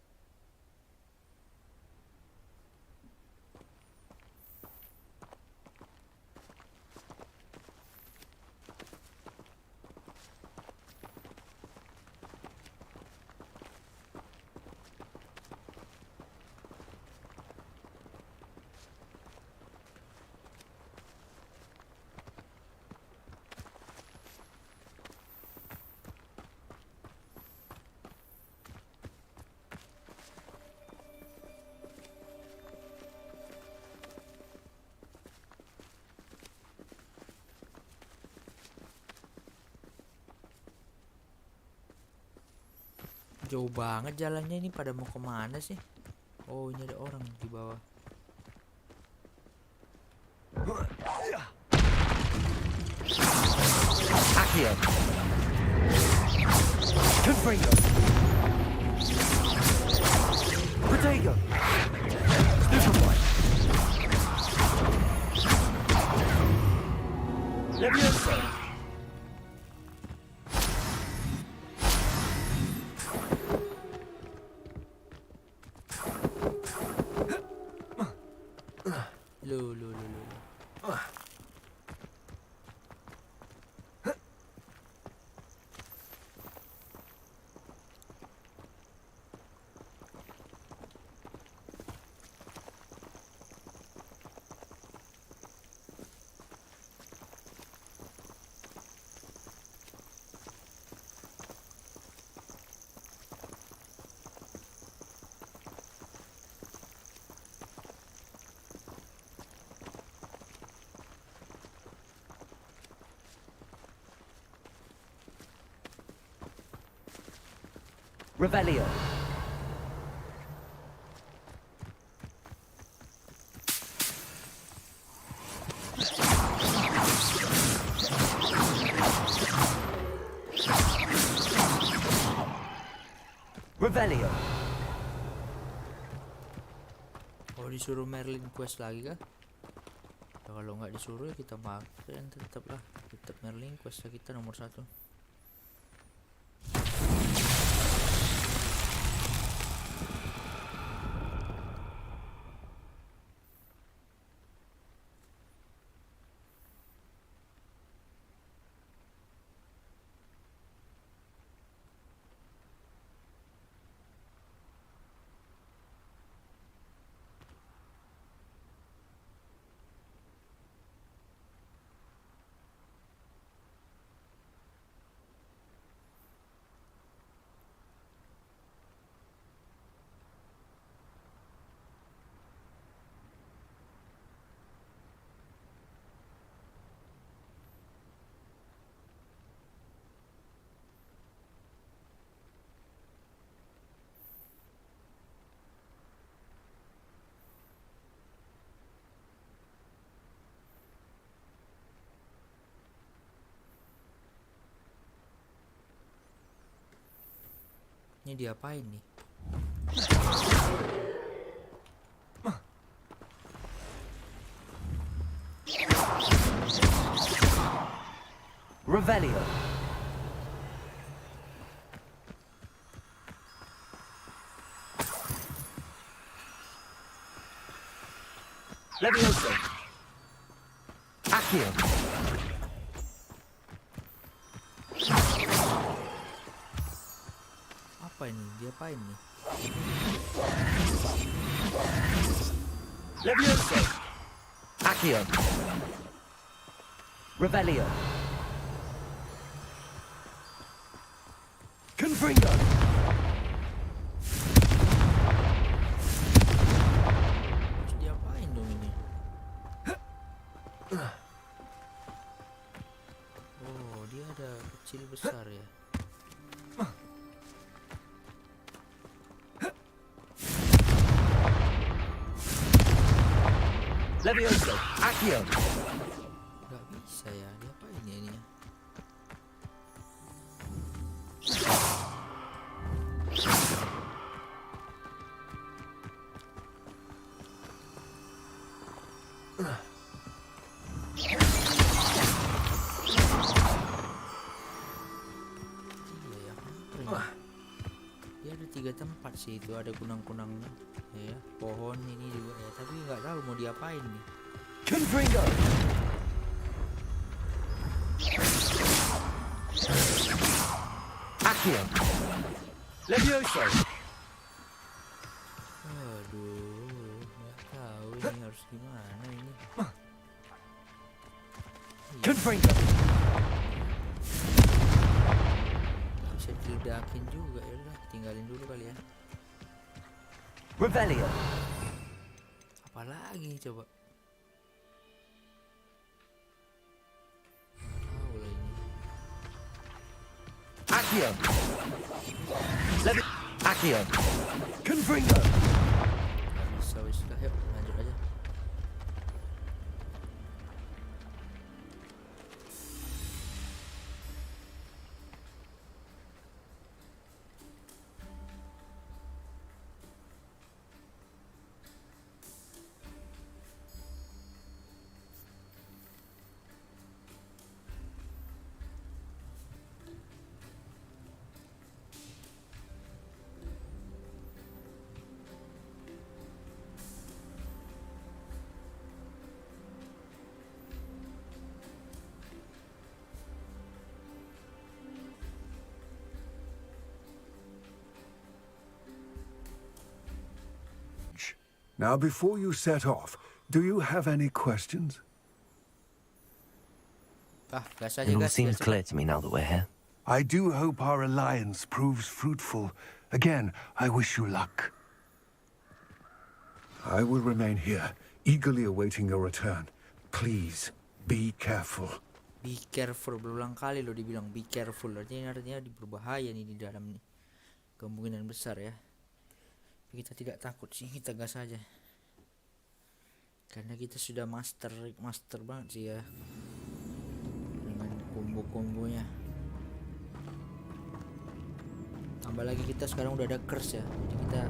Jauh banget jalannya, ini pada mau kemana sih? Oh, ini ada orang di bawah. Accio! Confringo! Protego! Stupefy! Levioso! Revelio. Revelio. Oh, disuruh Merlin quest lagi kah? Ya, kalau nggak disuruh ya kita makan tetap lah. Tetap Merlin quest kita nomor 1. Ini diapain nih? Revelio. Levioso. Accio. Apa ini? Diapain nih? Levioso. Accio. Revelio. Confringo. Terus diapain dong ini? Oh, dia ada kecil besar ya. Levioso. Accio. Gak bisa ya, diapain ya ini ya? Iya ya, apa ini? Dia ada 3 tempat sih, itu ada kunang-kunangnya ya, pohon ini juga ya, tapi nggak tahu mau diapain nih. Confringo. Accio. Levioso. Aduh, nggak tahu ini harus gimana ini. Confringo. Nggak bisa diledakin juga, ya udah tinggalin dulu kali ya. Revelio. Apalagi coba? Tahu lah ini. Accio. Accio. Confringo. Nggak bisa wis lah, yuk lanjut aja. Now, before you set off, do you have any questions? Gas aja, It all gas, seems gas. clear to me now that we're here. I do hope our alliance proves fruitful. Again, I wish you luck. I will remain here, eagerly awaiting your return. Please, be careful. Be careful, berulang kali lo dibilang be careful. Artinya berbahaya nih di dalam nih. kemungkinan besar ya. Kita tidak takut sih, kita gas aja. Karena kita sudah master banget sih ya dengan combo-kombonya. Tambah lagi kita sekarang udah ada curse ya, jadi kita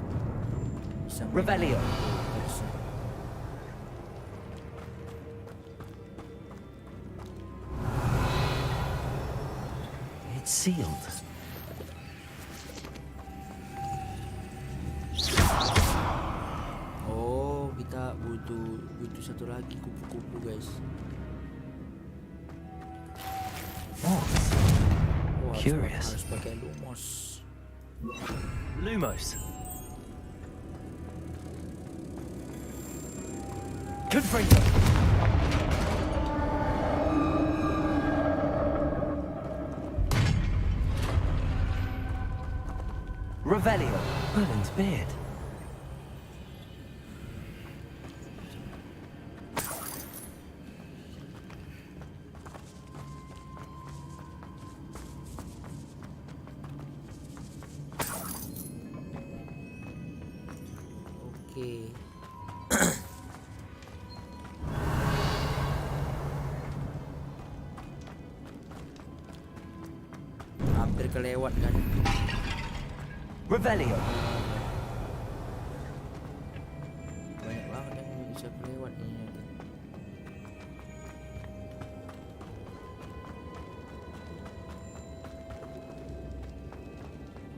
bisa Revelio. curse. It's sealed. Oh, kita butuh satu lagi kupu-kupu guys. What? Oh, Curious. harus pakai lumos. Lumos. Confringo. Revelio. Merlin's beard. Oke. Hampir kelewat kan. Revelio. Banyak banget yang bisa kelewat ini nanti.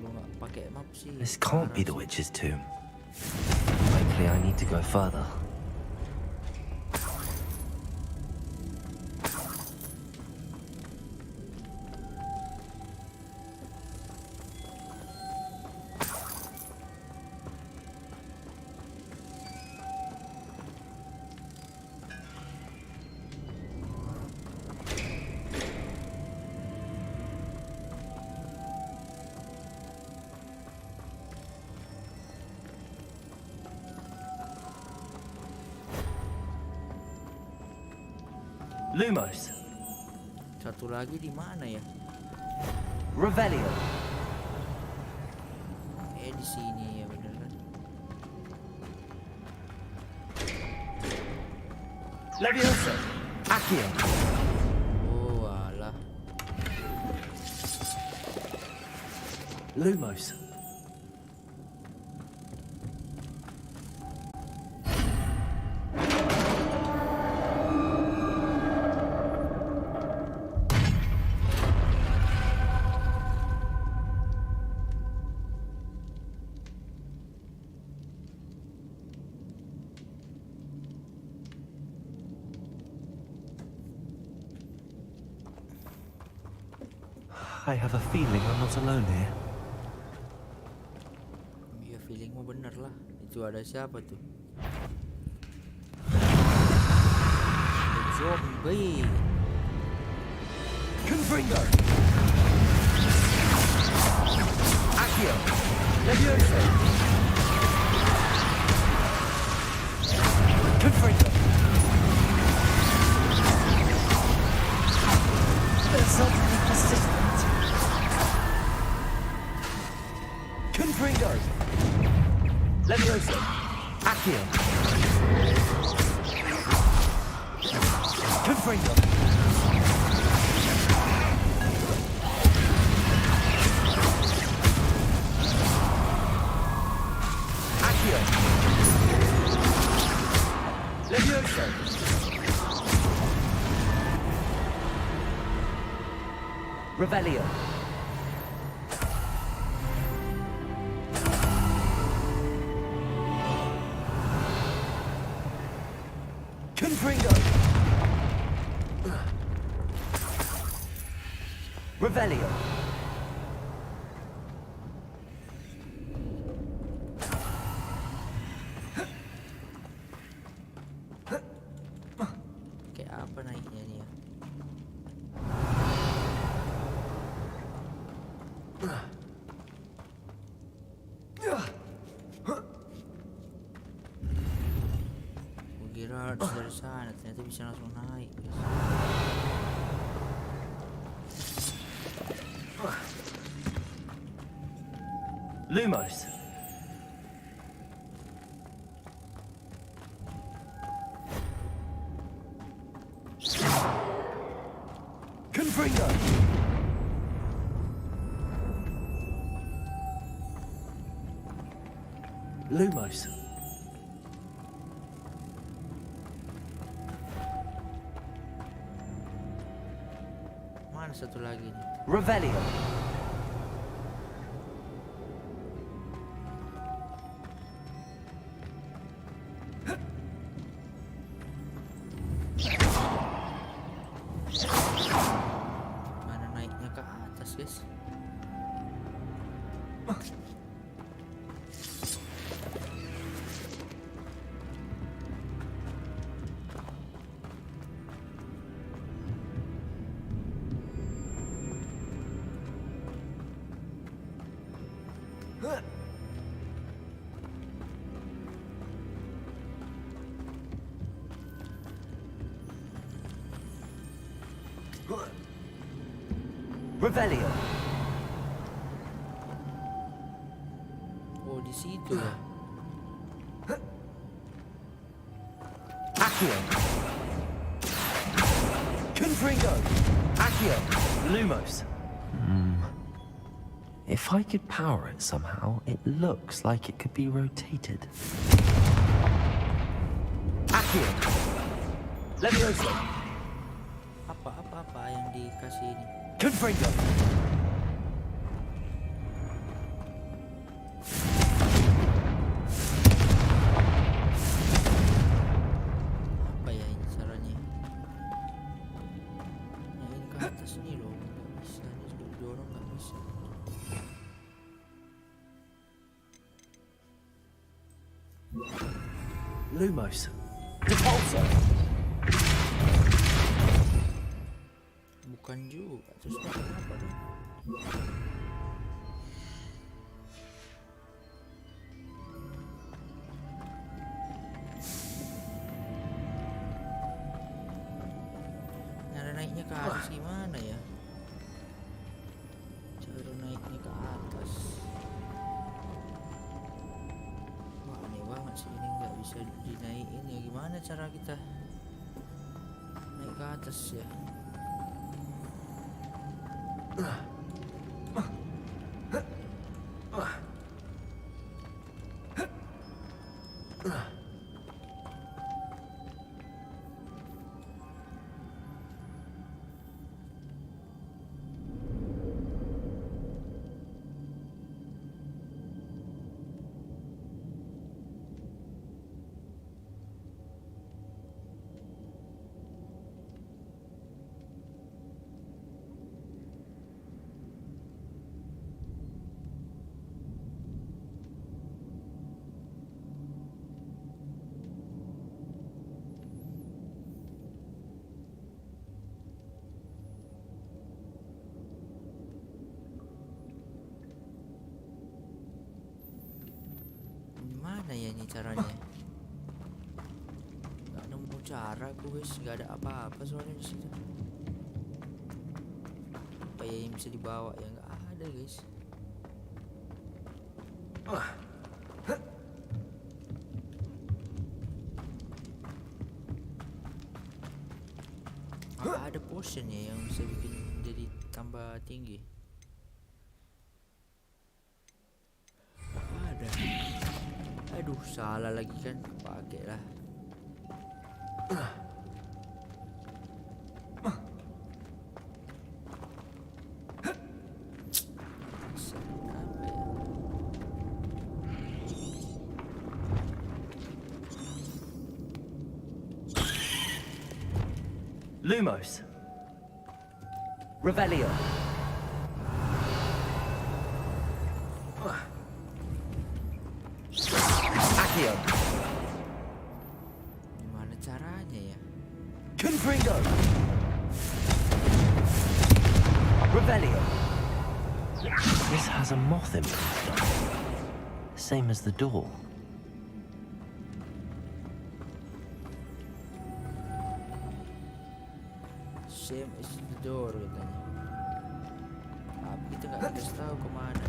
Gua nggak pakai map sih. This can't be the witch's tomb. Likely I need to go further. Lumos. Satu lagi di mana ya? Revelio. Di sini ya bener kan? Leviosa. Accio. Oh alah. Lumos. I have a feeling I'm not alone here. Ya feelingmu bener lah. Itu ada siapa tuh? Zombie. Confringo. Accio. Leviosa. Confringo. There's something persistent. Confringo. Leviosa. Accio. Confringo. Accio. Leviosa. Revelio. Confringo. Revelio. Kayak apa naiknya nih ya? Kira harus dari sana, ternyata bisa langsung naik. Lumos. Confringo. Lumos. Mana satu lagi nih? Revelio. Mana naiknya ke atas, guys? Revelio. Oh, di situ ya. Accio. Confringo. Accio. Lumos. If I could power it somehow, it looks like it could be rotated. Accio. Levioso. Apa yang dikasih ini? Confringo. Apa ya ini caranya? Nah, ini ke atas nih loh, nggak bisa nih, dorong nggak bisa. Lumos. Repulso. Bukan juga, terus apa dong? Cara naiknya ke atas gimana ya? Cara naiknya ke atas. Wah, aneh banget sih, ini nggak bisa dinaikin ya. Gimana cara kita naik ke atas ya? Gimana ya ini caranya? Gak nemu cara aku, guys. Gak ada apa-apa soalnya di situ. Apa ya yang bisa dibawa ya? Gak ada, guys. Apa ada potion ya yang bisa bikin jadi tambah tinggi? Ada. Aduh, salah lagi kan, pakai lah. Apa ya? Lumos. Revelio. Accio. Gimana caranya ya? Confringo. Revelio. This has a moth imprint on it. Same as the door. Same as the door katanya. Tapi kita nggak dikasih tahu kemana.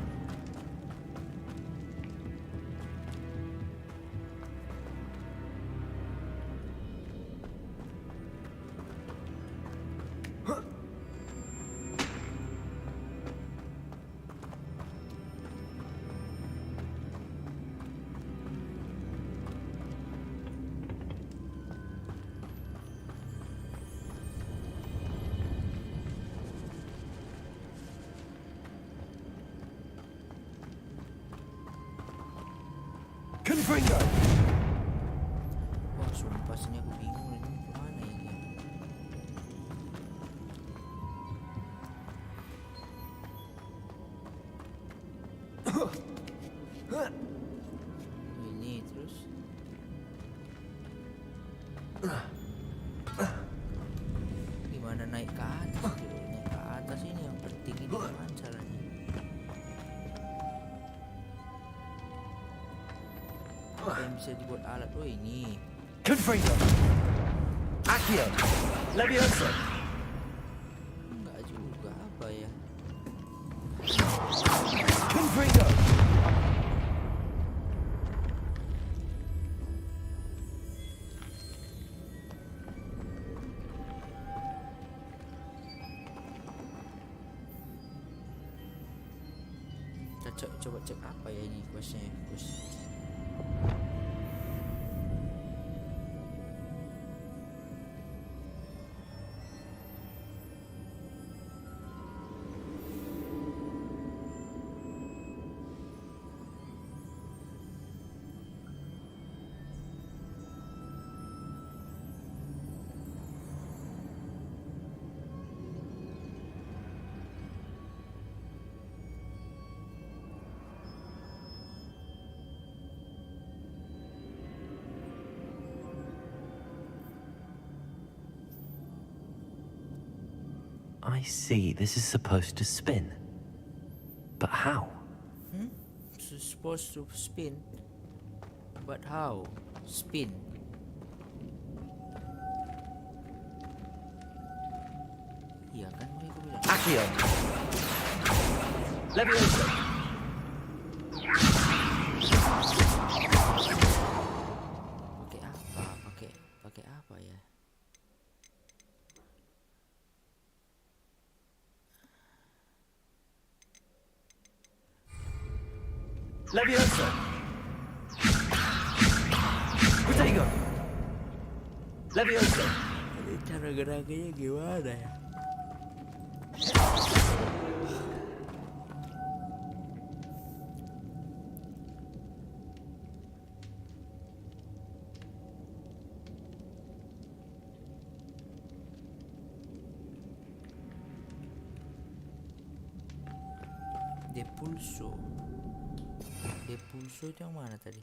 Wah, sumpah sini aku bingung ini kemana ini. Ini terus. Gimana naik ke atas? Naik ke atas ini yang penting ini gimana caranya? Apa yang bisa dibuat alat? Oh ini. Confringo. Accio. Levioso. Enggak juga apa ya? Confringo. Kita coba cek apa ya ini questnya, quest. I see. This is supposed to spin. But how? It's supposed to spin. But how? Spin. Iya kan mereka bilang. Accio. Levioso. Pakai apa? Pakai apa ya? Levioso. Protego. Levioso. Ini cara geraknya gimana ya? Depulso. Depulso itu yang mana tadi?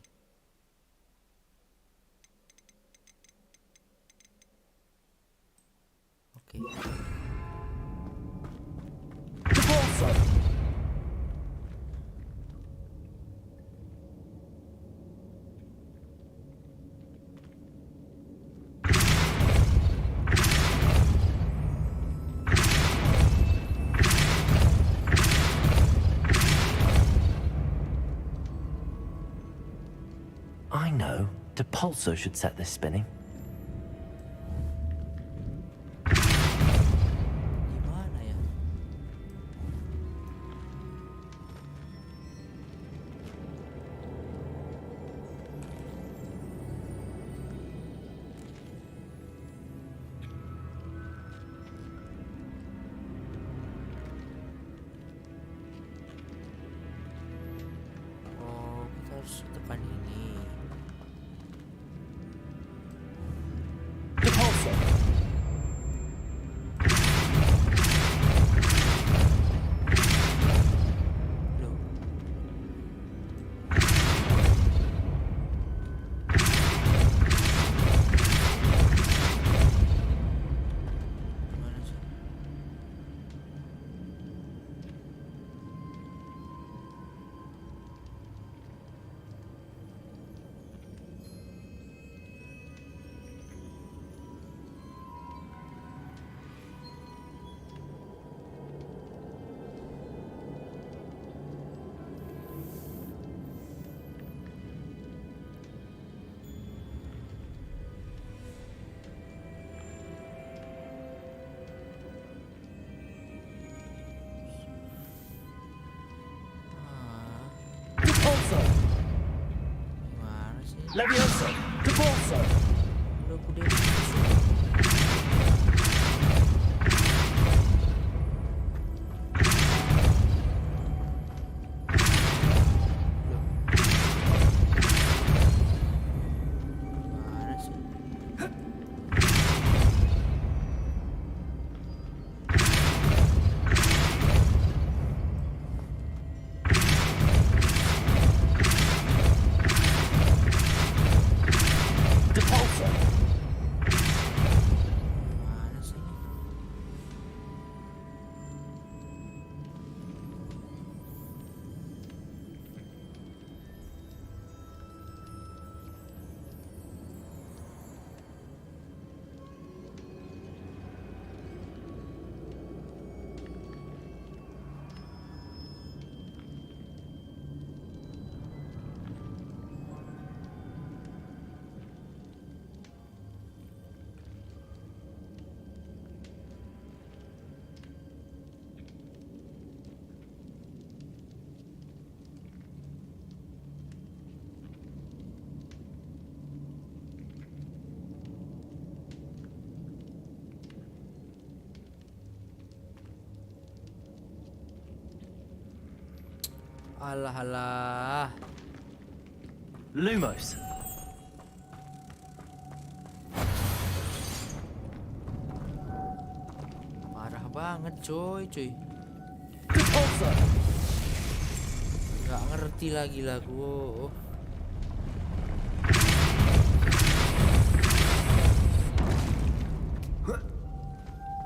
Oke. Depulso. I know. Depulso should set this spinning. Gimana ya? Oh, kita harus tekan ini. Depulso. Loh. Gimana sih? Depulso. Gimana sih? Levioso. Depulso. Udah aku depulso. Loh. Alah alah. Lumos. Parah banget cuy. Gak ngerti lagi lagu.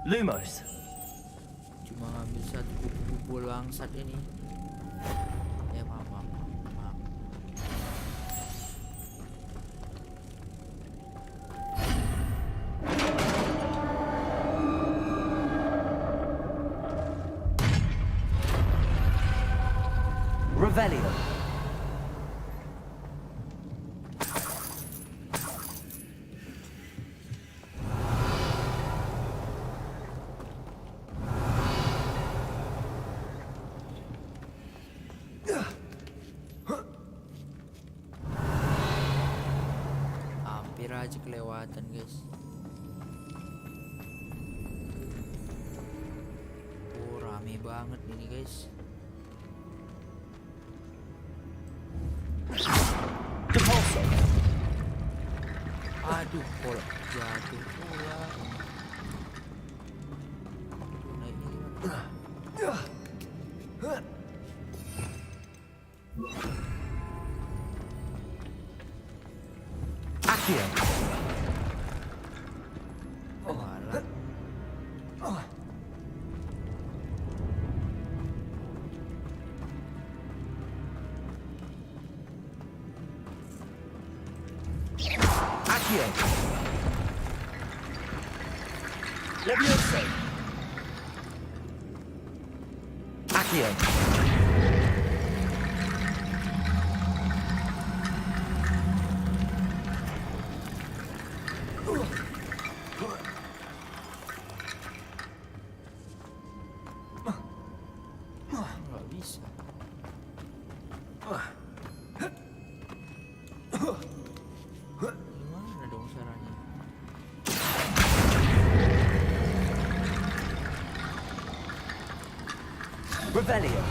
Lumos. Cuma ngambil satu buku bangsat ini. Ya maaf. Revelio. Hampir aja kelewatan guys. Rame banget ini guys. Depulso. Aduh, kok jatuh pula. Naiknya gimana? Accio. Malah. Accio. Levioso. Accio. Nggak bisa. Gimana dong caranya? Revelio.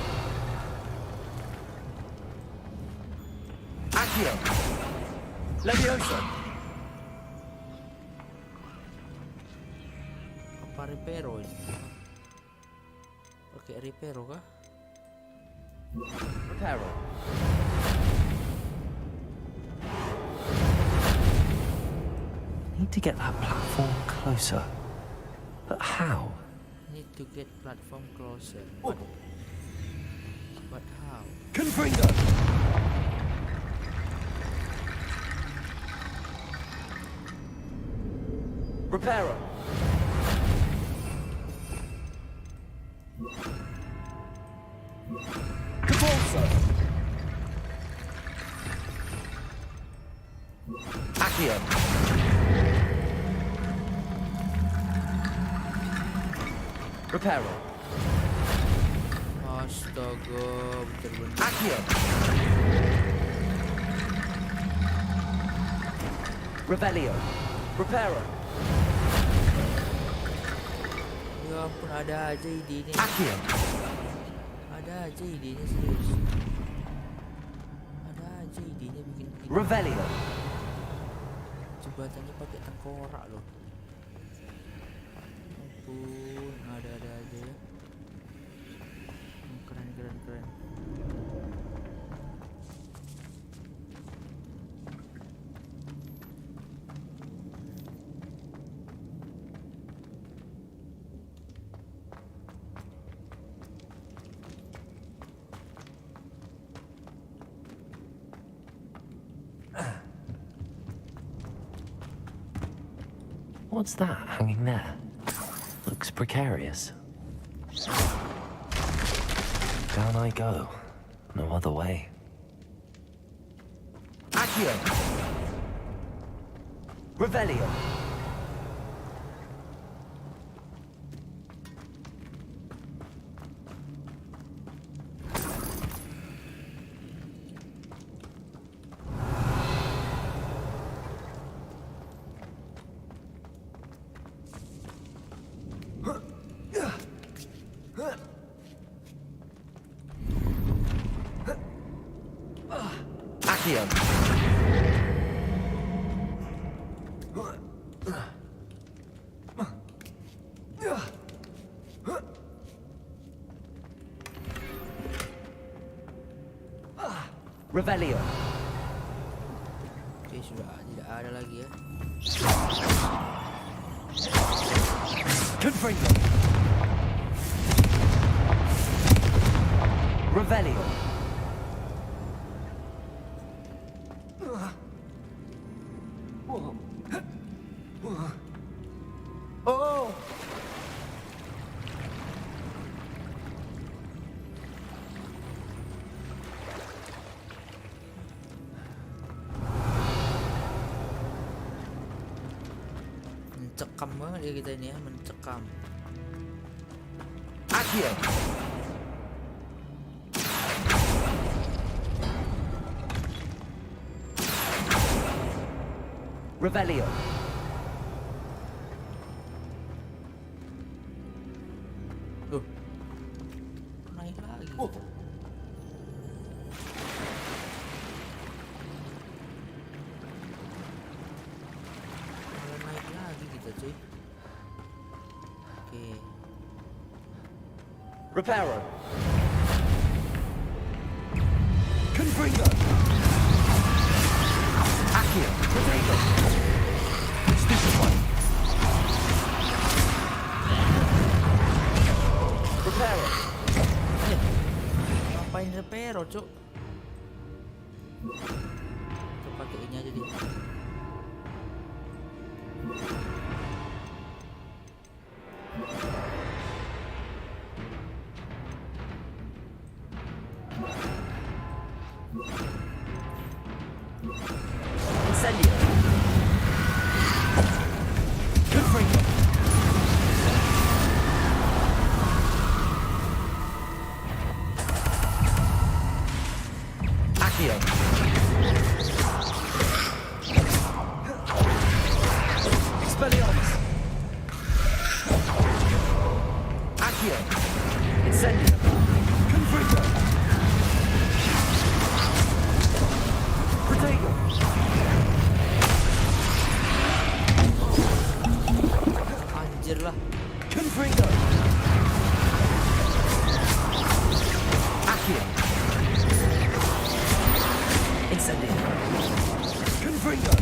Accio. Levioso. Apa repero ini? Pakai repero kah? Reparo. Need to get that platform closer. But how? Need to get platform closer. But how? Confringo. Reparo. Depulso. Accio. Reparo. Astaga, bener-bener. Accio. Revelio. Reparo. Ya ampun, ada aja idenya. Accio. Ada aja idenya serius. Ada aja idenya bikin Revelio. jembatannya pakai tengkorak loh. Ampun, ada aja ya. Keren. What's that hanging there? Looks precarious. Down I go. No other way. Accio. Revelio. Accio. Revelio. Oke, sudah tidak ada lagi ya. Confringo. Revelio. Oh! Mencekam banget ya kita ini ya, mencekam. Accio. Revelio. Naik lagi. Malah naik lagi kita cuy. Oke. Reparo. Confringo. Accio. Potato. Stupefy. Reparo. Ngapain repero cuk? Kita pakai ini aja deh. Incendio. Confringo. Accio. Expelliarmus. Accio. Incendio. Confringo. Protego. Anjir lah. Confringo. Accio. Incendio. Confringo.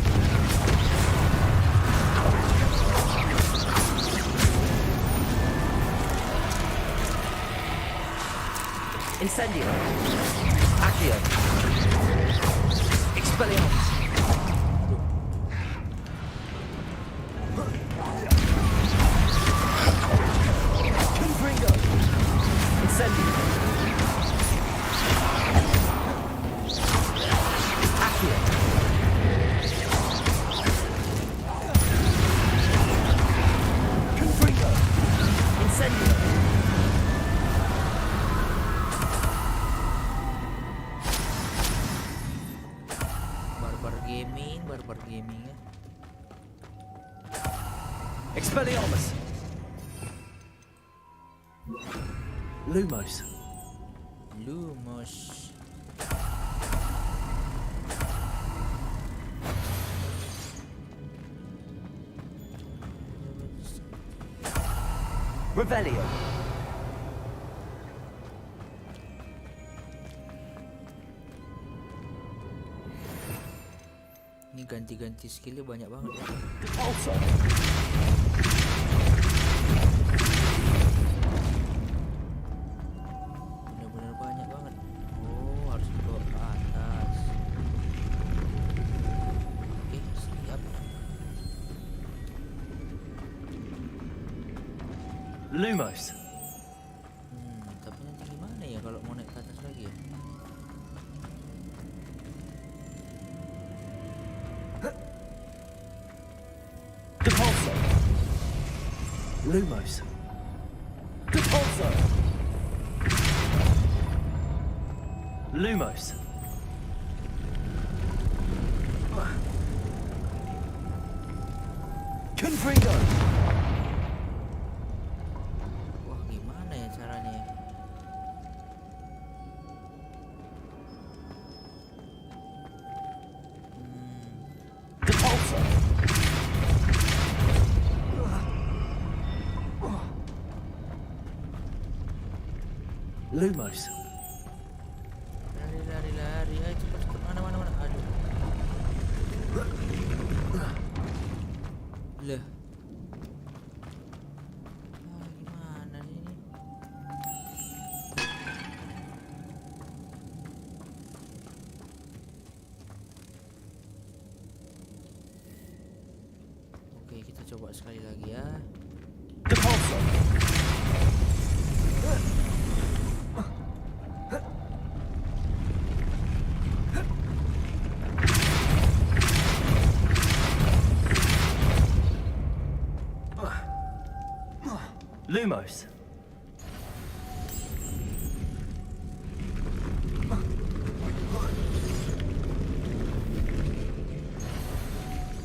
Incendio. Accio. Expelliarmus. Confringo. Incendio. Accio. Confringo. Incendio. Barbar gaming ya. Expelliarmus. Lumos. Lumos. Revelio. Ini ganti-ganti skillnya banyak banget ya. Also. Bener-bener banyak banget. Oh, harus dibawa ke atas. Oke, siap. Lumos. Tapi nanti gimana ya kalau mau naik ke atas lagi ya? Depulso. Lumos. Depulso. Lumos. Confringo. Wah, gimana ya caranya ya? Lumos. Lari. Ayo cepat. Mana. Aduh. Lah. Gimana nih ini? Oke, kita coba sekali lagi ya. Lumos.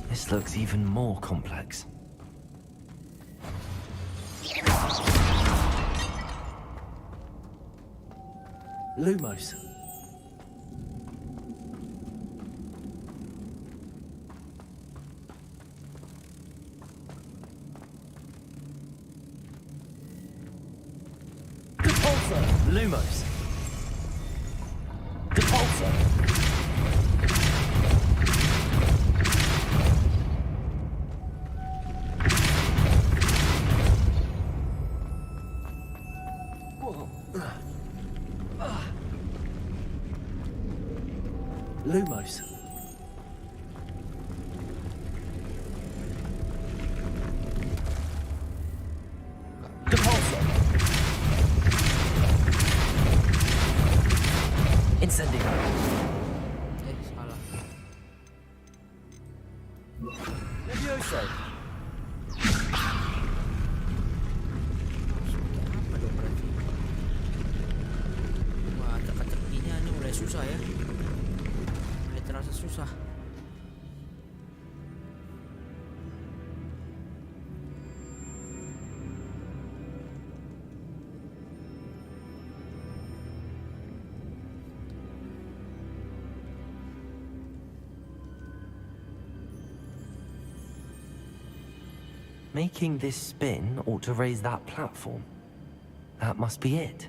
This looks even more complex. Lumos. Lumos. Depulsor. Lumos. Depulsor. Incendio. Salah. Levioso. Apa dong berarti? Wah, teka-tekinya ini mulai susah ya. Mulai terasa susah. Making this spin ought to raise that platform. That must be it.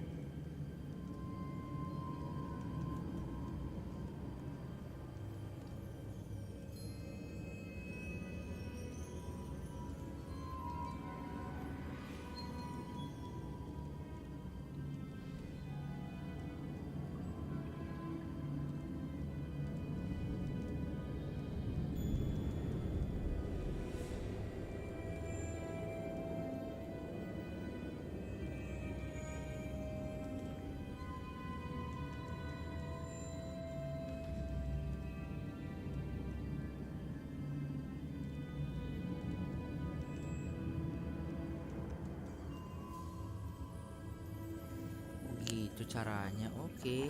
Gitu caranya. Oke.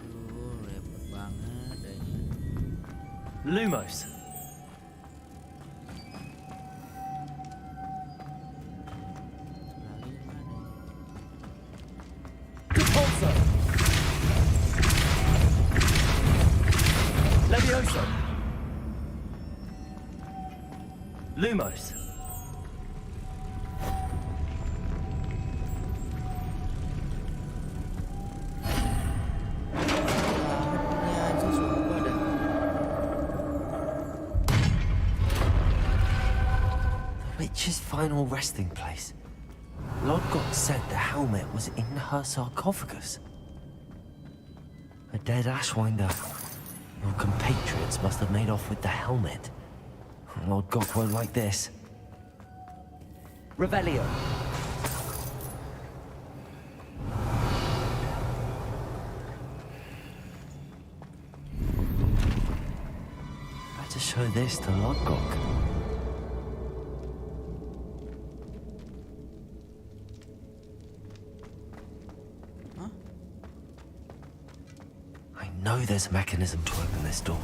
Aduh, repot banget ini. Lumos. Lagi mana ini? Depulsor. Levioso. Lumos. Ini aja sumpah dah. The witch's final resting place. Lodgok said the helmet was in her sarcophagus. A dead Ashwinder. Your compatriots must have made off with the helmet. Lodgok won't like this. Revelio. Better show this to Lodgok. Huh? I know there's a mechanism to open this door.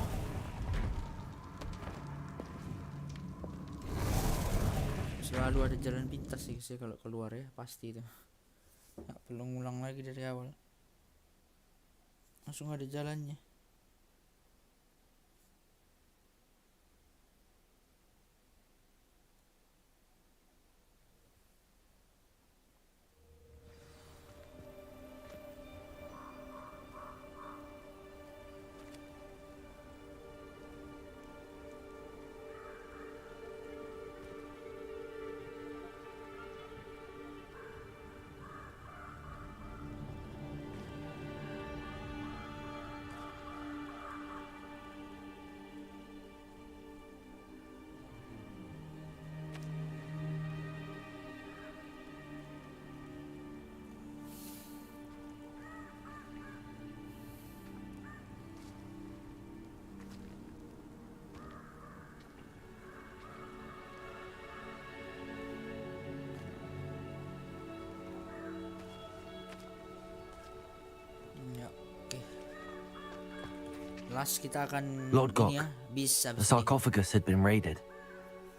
Selalu ada jalan pintas sih guys ya kalau keluar ya, pasti itu. Nggak perlu ngulang lagi dari awal. Langsung ada jalannya. Last kita akan Lord ini Gok, ya, bis the habis ini. sarcophagus had been raided.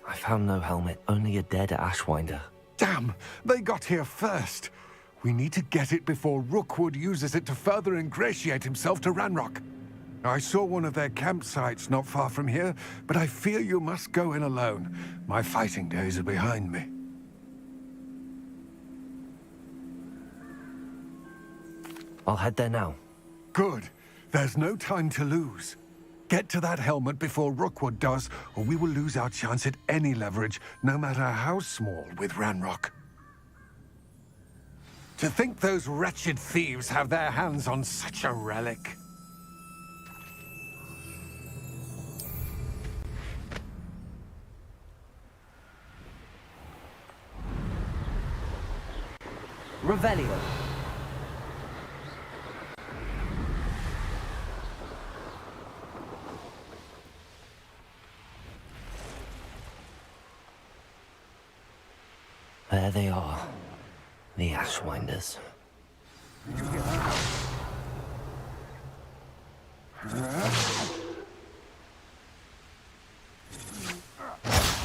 I found no helmet, only a dead Ashwinder. Damn! They got here first. We need to get it before Rookwood uses it to further ingratiate himself to Ranrock. I saw one of their campsites not far from here, but I fear you must go in alone. My fighting days are behind me. I'll head there now. Good. There's no time to lose. Get to that helmet before Rookwood does, or we will lose our chance at any leverage, no matter how small, with Ranrock. To think those wretched thieves have their hands on such a relic. Revelio. There they are, the Ashwinders.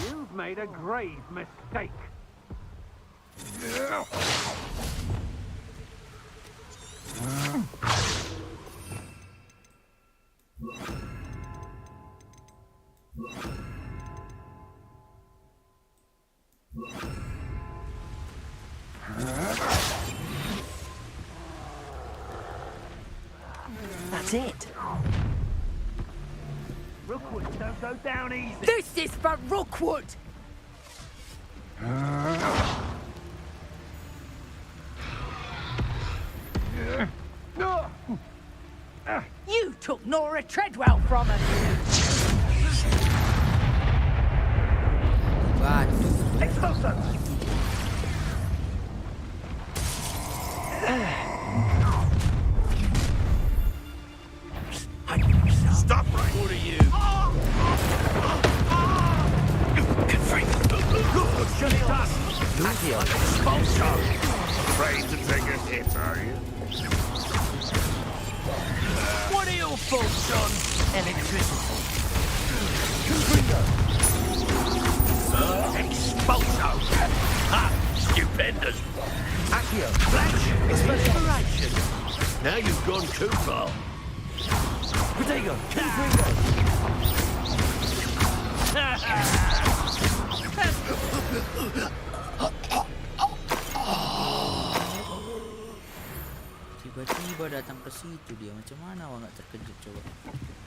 You've made a grave mistake. That's it. Rookwood don't go down easy. This is for Rookwood! You took Nora Treadwell from us! Expulso! Stop right! What are you? Shut it up! Accio. Expulso! Afraid to take a hit, are you? What are your thoughts on electricity? Expulso! Ha! Stupendous! Accio. Flash! Inspiration! Now you've gone too far. Protego. Confringo. Tiba-tiba datang ke situ dia. Macam mana awak nggak terkejut coba?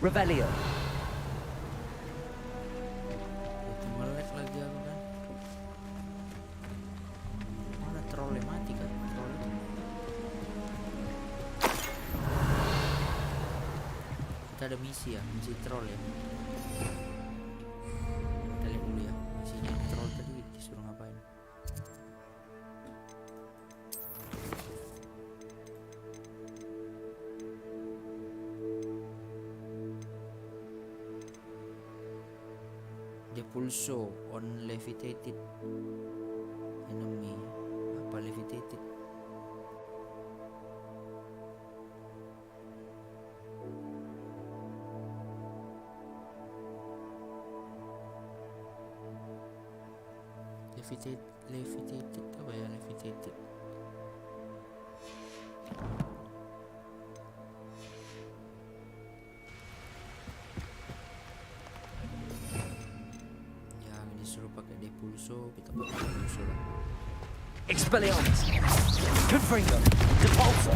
Revelio. Itu melek lagi aku kan. Mana trollnya mati kan? Trollnya. Kita ada misi ya, misi troll ya. Kita lihat dulu ya, misinya troll tadi disuruh ngapain? Depulso on levitated enemy. Apa levitated? Levitated apa ya levitated? Ya disuruh pakai depulso, kita pakai depulso lah. Expelliarmus. Confringo. Depulso.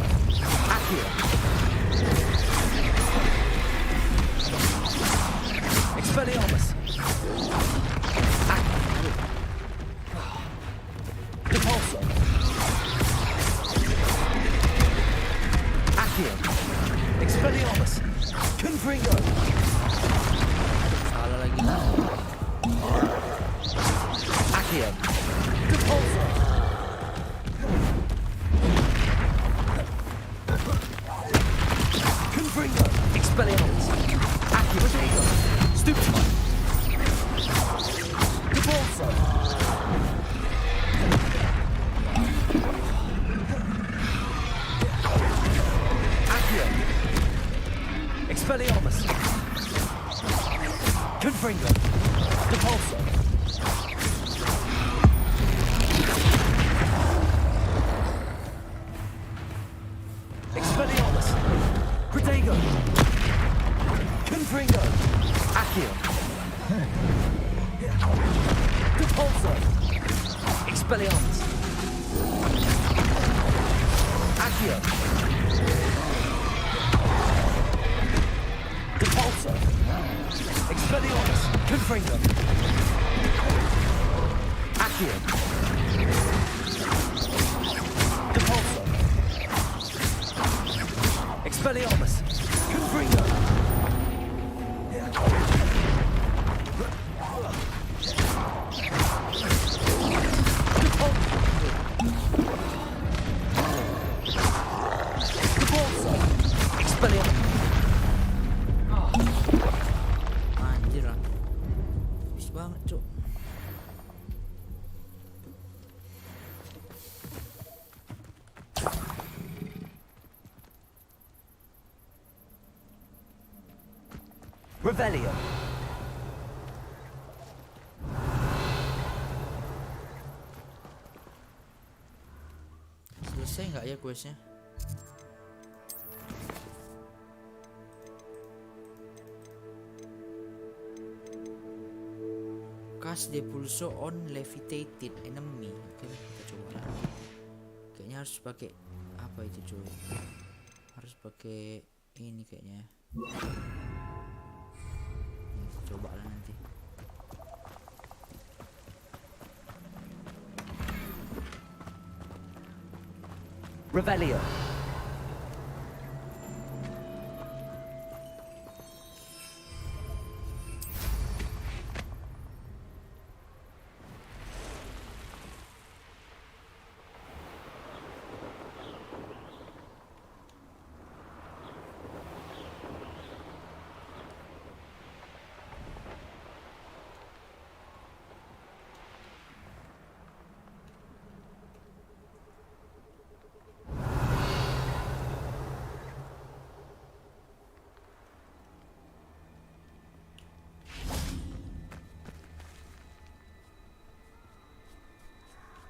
Accio. Expelliarmus. Depulso. Accio. Expelliarmus. Confringo. Salah lagi. Accio. Depulso. Confringo. Expelliarmus. Accio. Stupefy. Depulso. Accio. Expelliarmus. Confringo. Depulso. Expelliarmus. Protego. Confringo. Accio. Depulso. Expelliarmus. Accio. Depulso. Expelliarmus. Confringo. Accio. Depulso. Expelliarmus. Confringo. Depulso. Expelliarmus. Anjir lah. Habis banget, Cuk. Revelio. Selesai nggak ya questnya? Cast depulso on levitated enemy. Oke, kita coba lagi. Kayaknya harus pakai apa itu, cuy? Harus pakai ini kayaknya. Ini, coba lah nanti. Revelio.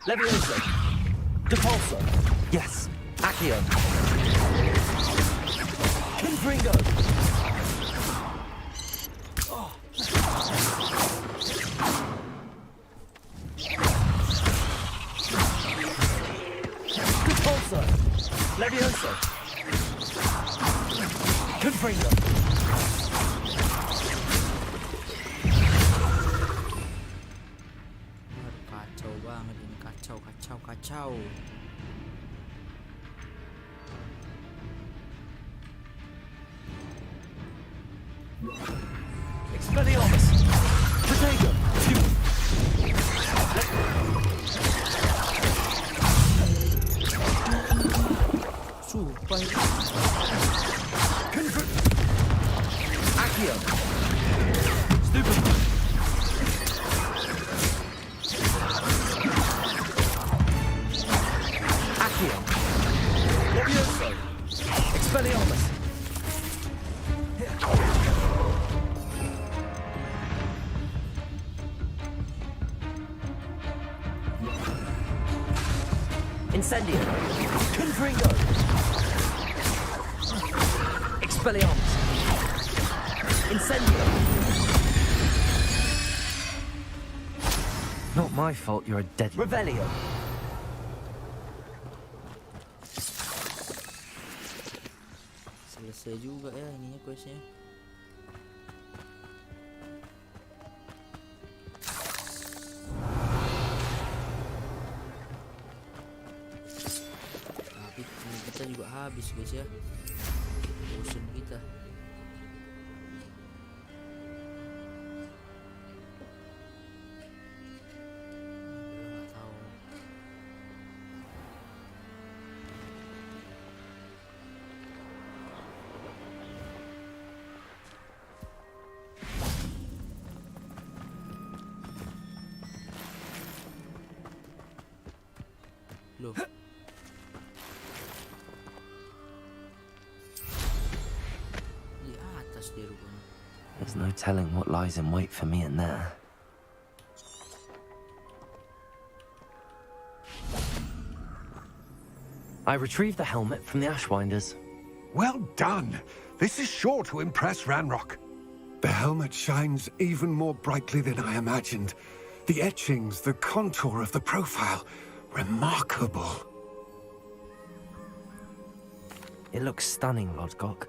Levioso. Depulso. Yes. Accio. Confringo. Oh. Depulso. Levioso. Confringo. Kacau banget ini, kacau. Expelliarmus. Protego. Sumpah ini. Accio. Stupid. Accio. Levioso. Expelliarmus. Incendio. Confringo. Expelliarmus. Incendio. Not my fault you're a dead... Revelio. Selesai juga ya ininya questnya. Tapi kita juga habis guys ya. Bosen kita. Nggak tahu. Loh. Di atas dia rupanya. There's no telling what lies in wait for me in there. I retrieved the helmet from the Ashwinders. Well done. This is sure to impress Ranrock. The helmet shines even more brightly than I imagined. The etchings, the contour of the profile, remarkable. It looks stunning, Lodgok.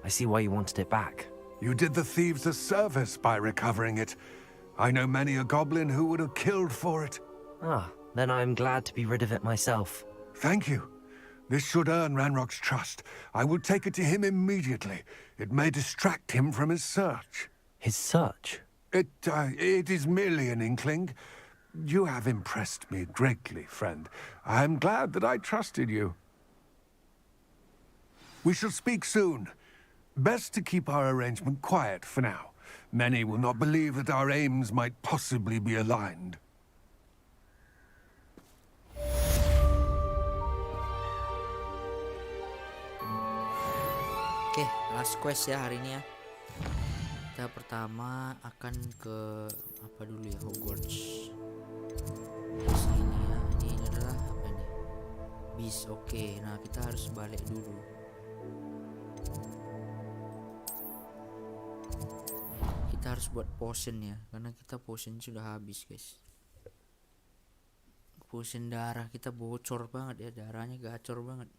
I see why you wanted it back. You did the thieves a service by recovering it. I know many a goblin who would have killed for it. Ah, then I'm glad to be rid of it myself. Thank you. This should earn Ranrock's trust. I will take it to him immediately. It may distract him from his search. His search? It is merely an inkling. You have impressed me greatly, friend. I am glad that I trusted you. We shall speak soon. Best to keep our arrangement quiet for now. Many will not believe that our aims might possibly be aligned. Oke, last quest ya hari ini ya. Kita pertama akan ke apa dulu ya, Hogwarts. Terus ini ya, ini adalah apa nih? Bis, oke. Nah kita harus balik dulu. Kita harus buat potion ya, karena kita potion sudah habis guys. Potion darah kita bocor banget ya, darahnya gacor banget.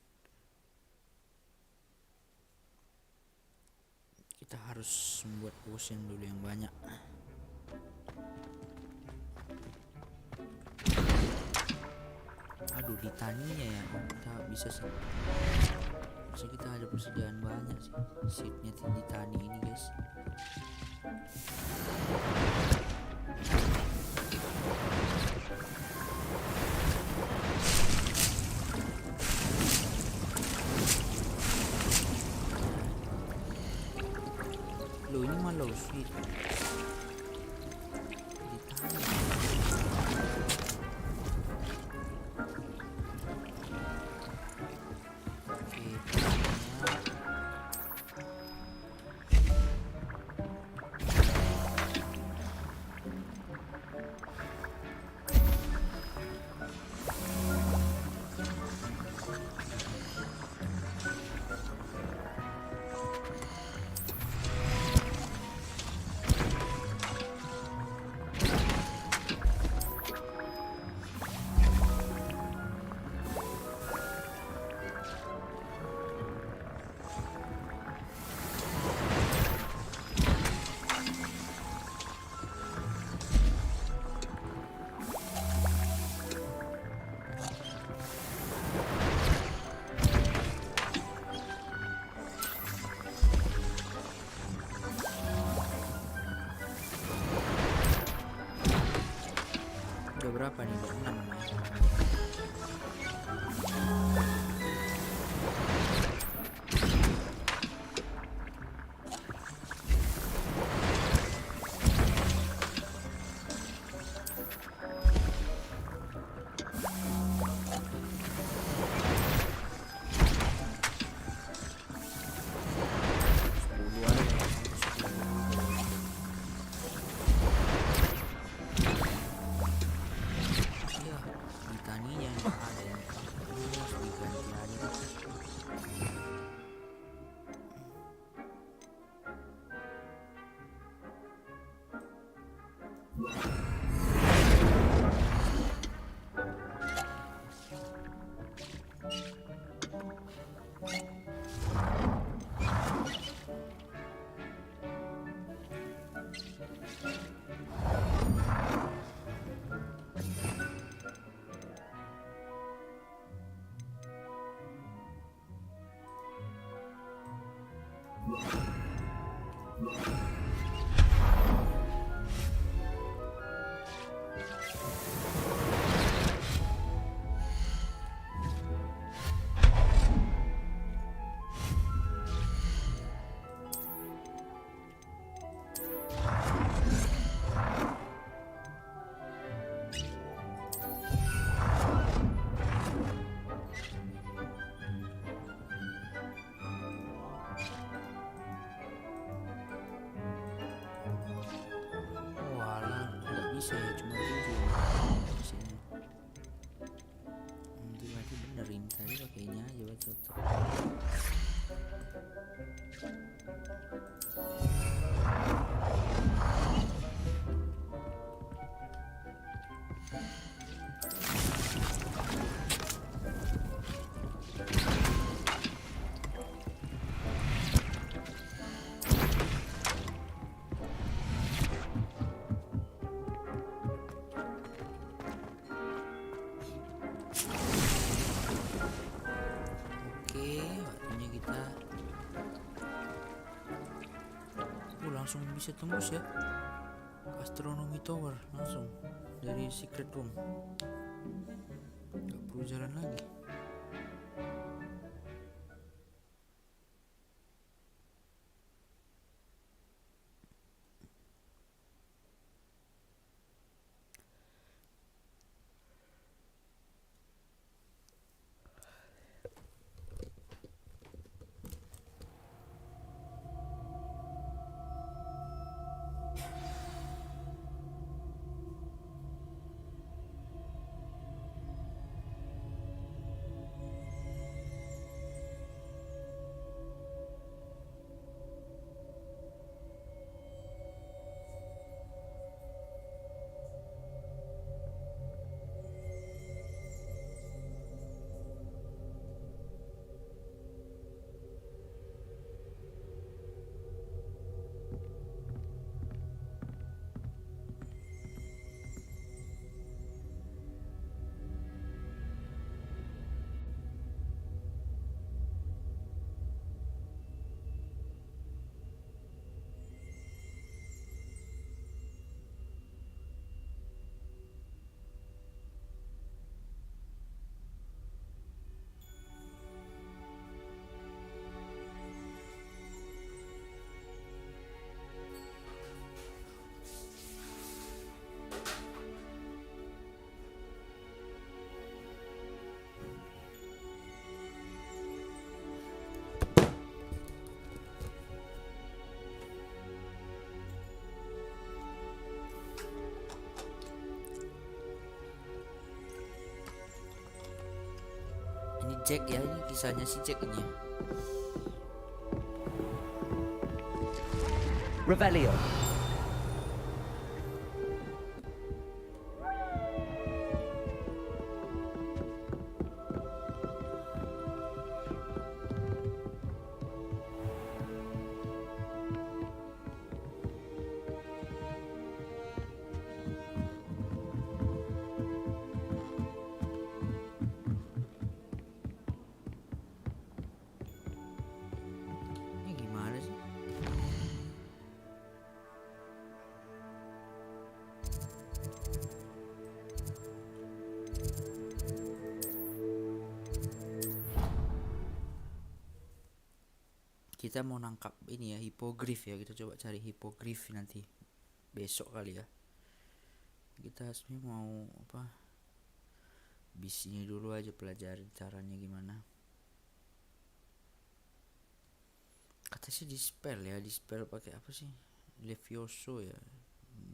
Kita harus membuat potion dulu yang banyak. Aduh, di taninya ya, kita bisa sih. Bisa kita ada persediaan banyak sih. Seatnya di tani ini guys. Loh, ini mah low sweet. Ditanya. Berapa nih? 6 ya. bisa ya, cuma 7 isinya. Berarti benerin tadi pakai ini aja buat cocok. Langsung bisa tembus ya Astronomy Tower langsung dari Secret Room, nggak perlu jalan lagi. Ini Jack ya, ini kisahnya si Jack ini ya. Revelio. Kita mau nangkap ini ya, hipogrif ya. Kita coba cari hipogrif nanti besok kali ya. Kita sebenarnya mau apa, bis ini dulu aja, pelajari caranya gimana. Katanya sih di spell ya, di spell pakai apa sih, Levioso ya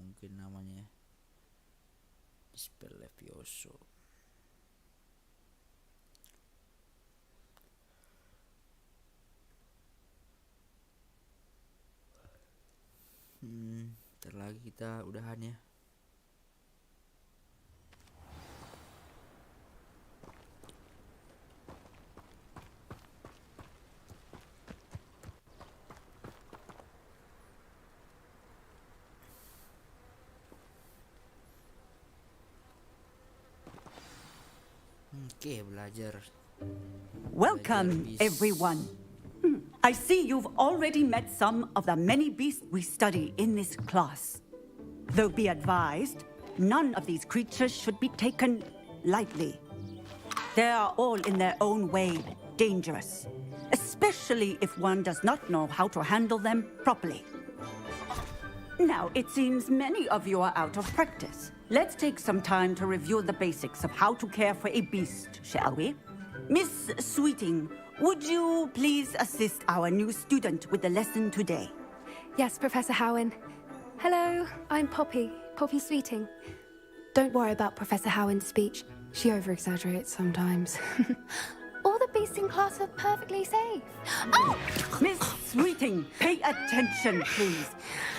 mungkin namanya ya. Di spell Levioso. Ntar lagi kita udahan ya. Oke, belajar. Welcome, everyone. I see you've already met some of the many beasts we study in this class. Though be advised, none of these creatures should be taken lightly. They are all in their own way dangerous, especially if one does not know how to handle them properly. Now, it seems many of you are out of practice. Let's take some time to review the basics of how to care for a beast, shall we? Miss Sweeting, would you please assist our new student with the lesson today? Yes, Professor Howen. Hello, I'm Poppy. Poppy Sweeting. Don't worry about Professor Howard's speech. She over-exaggerates sometimes. All the beasts in class are perfectly safe. Oh! Miss Sweeting, pay attention, please.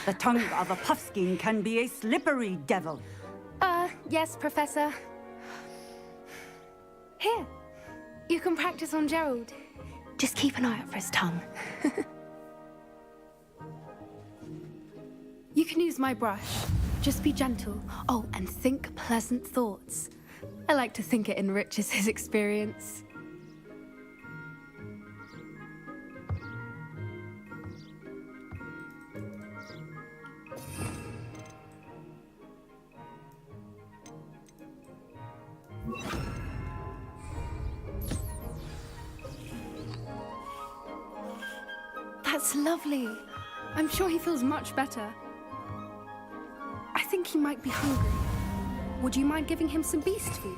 The tongue of a puffskein can be a slippery devil. Yes, Professor. Here, you can practice on Gerald. Just keep an eye out for his tongue. You can use my brush. Just be gentle. Oh, and think pleasant thoughts. I like to think it enriches his experience. That's lovely. I'm sure he feels much better. I think he might be hungry. Would you mind giving him some beast food?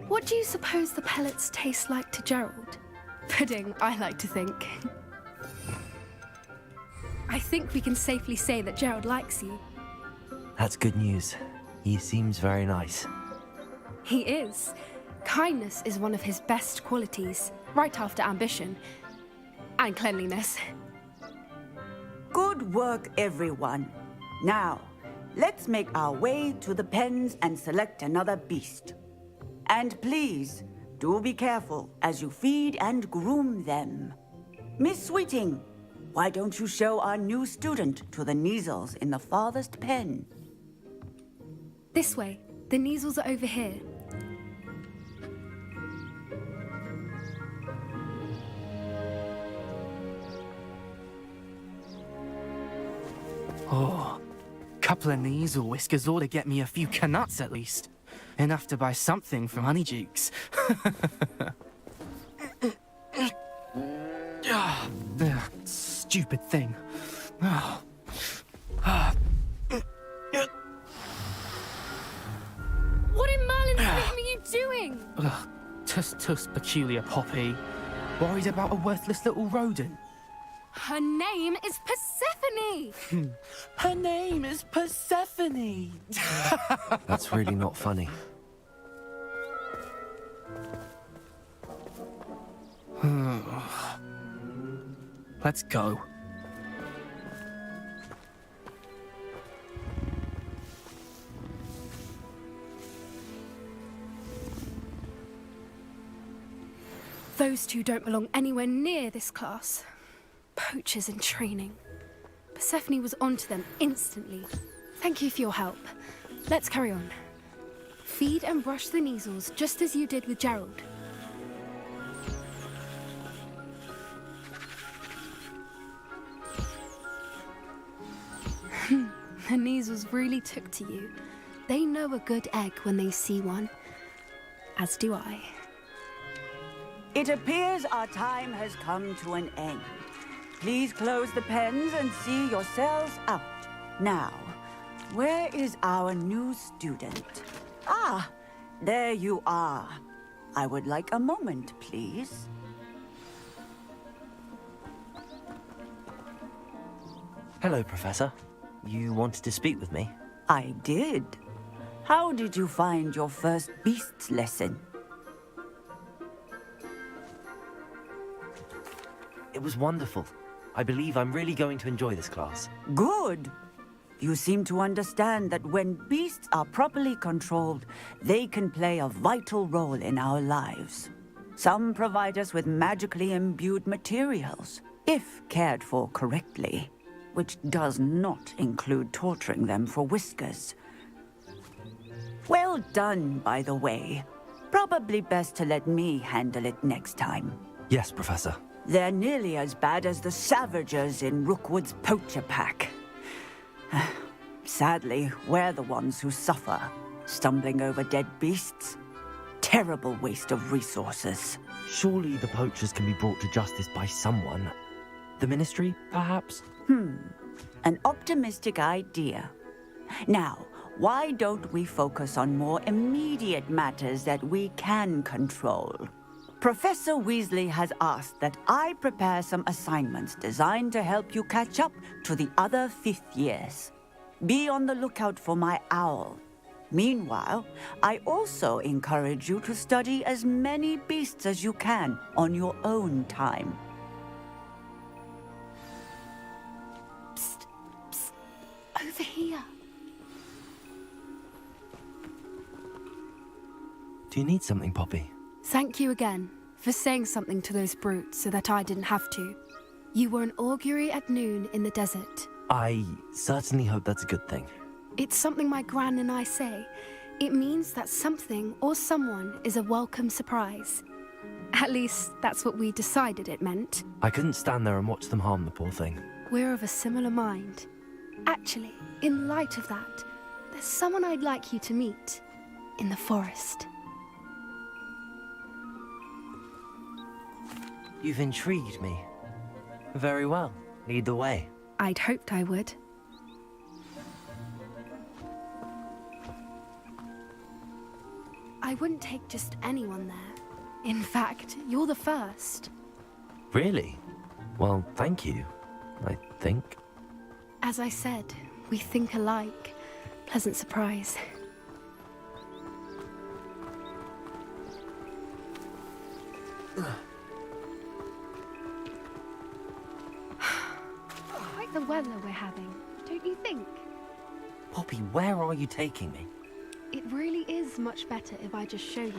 What do you suppose the pellets taste like to Gerald? Pudding, I like to think. I think we can safely say that Gerald likes you. That's good news. He seems very nice. He is. Kindness is one of his best qualities, right after ambition. And cleanliness. Good work, everyone. Now, let's make our way to the pens and select another beast. And please, do be careful as you feed and groom them. Miss Sweeting, why don't you show our new student to the Neasels in the farthest pen? This way. The Neasels are over here. Oh, couple of Neasel whiskers ought to get me a few canuts at least. Enough to buy something from Honeydukes. Stupid thing. What in Merlin's name are you doing? Tuss peculiar Poppy. Worried about a worthless little rodent. Her name is Persephone! Her name is Persephone! That's really not funny. Let's go. Those two don't belong anywhere near this class. Poachers in training. Persephone was onto them instantly. Thank you for your help. Let's carry on. Feed and brush the Neasels just as you did with Gerald. The Neasels really took to you. They know a good egg when they see one. As do I. It appears our time has come to an end. Please close the pens and see yourselves out. Now, where is our new student? Ah, there you are. I would like a moment, please. Hello, Professor. You wanted to speak with me? I did. How did you find your first beasts lesson? It was wonderful. I believe I'm really going to enjoy this class. Good. You seem to understand that when beasts are properly controlled, they can play a vital role in our lives. Some provide us with magically imbued materials, if cared for correctly, which does not include torturing them for whiskers. Well done, by the way. Probably best to let me handle it next time. Yes, Professor. They're nearly as bad as the Savagers in Rookwood's poacher pack. Sadly, we're the ones who suffer, stumbling over dead beasts. Terrible waste of resources. Surely the poachers can be brought to justice by someone. The Ministry, perhaps? An optimistic idea. Now, why don't we focus on more immediate matters that we can control? Professor Weasley has asked that I prepare some assignments designed to help you catch up to the other fifth years. Be on the lookout for my owl. Meanwhile, I also encourage you to study as many beasts as you can on your own time. Psst, psst, over here. Do you need something, Poppy? Thank you again for saying something to those brutes so that I didn't have to. You were an augury at noon in the desert. I certainly hope that's a good thing. It's something my gran and I say. It means that something or someone is a welcome surprise. At least, that's what we decided it meant. I couldn't stand there and watch them harm the poor thing. We're of a similar mind. Actually, in light of that, there's someone I'd like you to meet in the forest. You've intrigued me. Very well. Lead the way. I'd hoped I would. I wouldn't take just anyone there. In fact, you're the first. Really? Well, thank you, I think. As I said, we think alike. Pleasant surprise. Quite the weather we're having, don't you think? Poppy, where are you taking me? It really is much better if I just show you.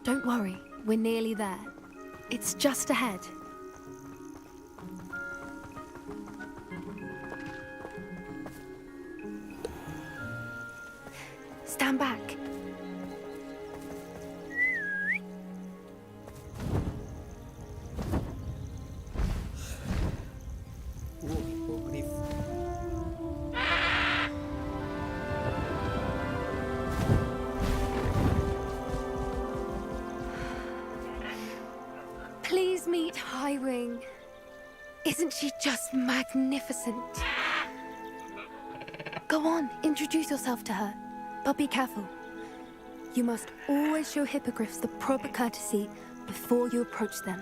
Don't worry, we're nearly there. It's just ahead. Stand back. Please meet Highwing. Isn't she just magnificent? Go on, introduce yourself to her. But be careful. You must always show hippogriffs the proper courtesy before you approach them.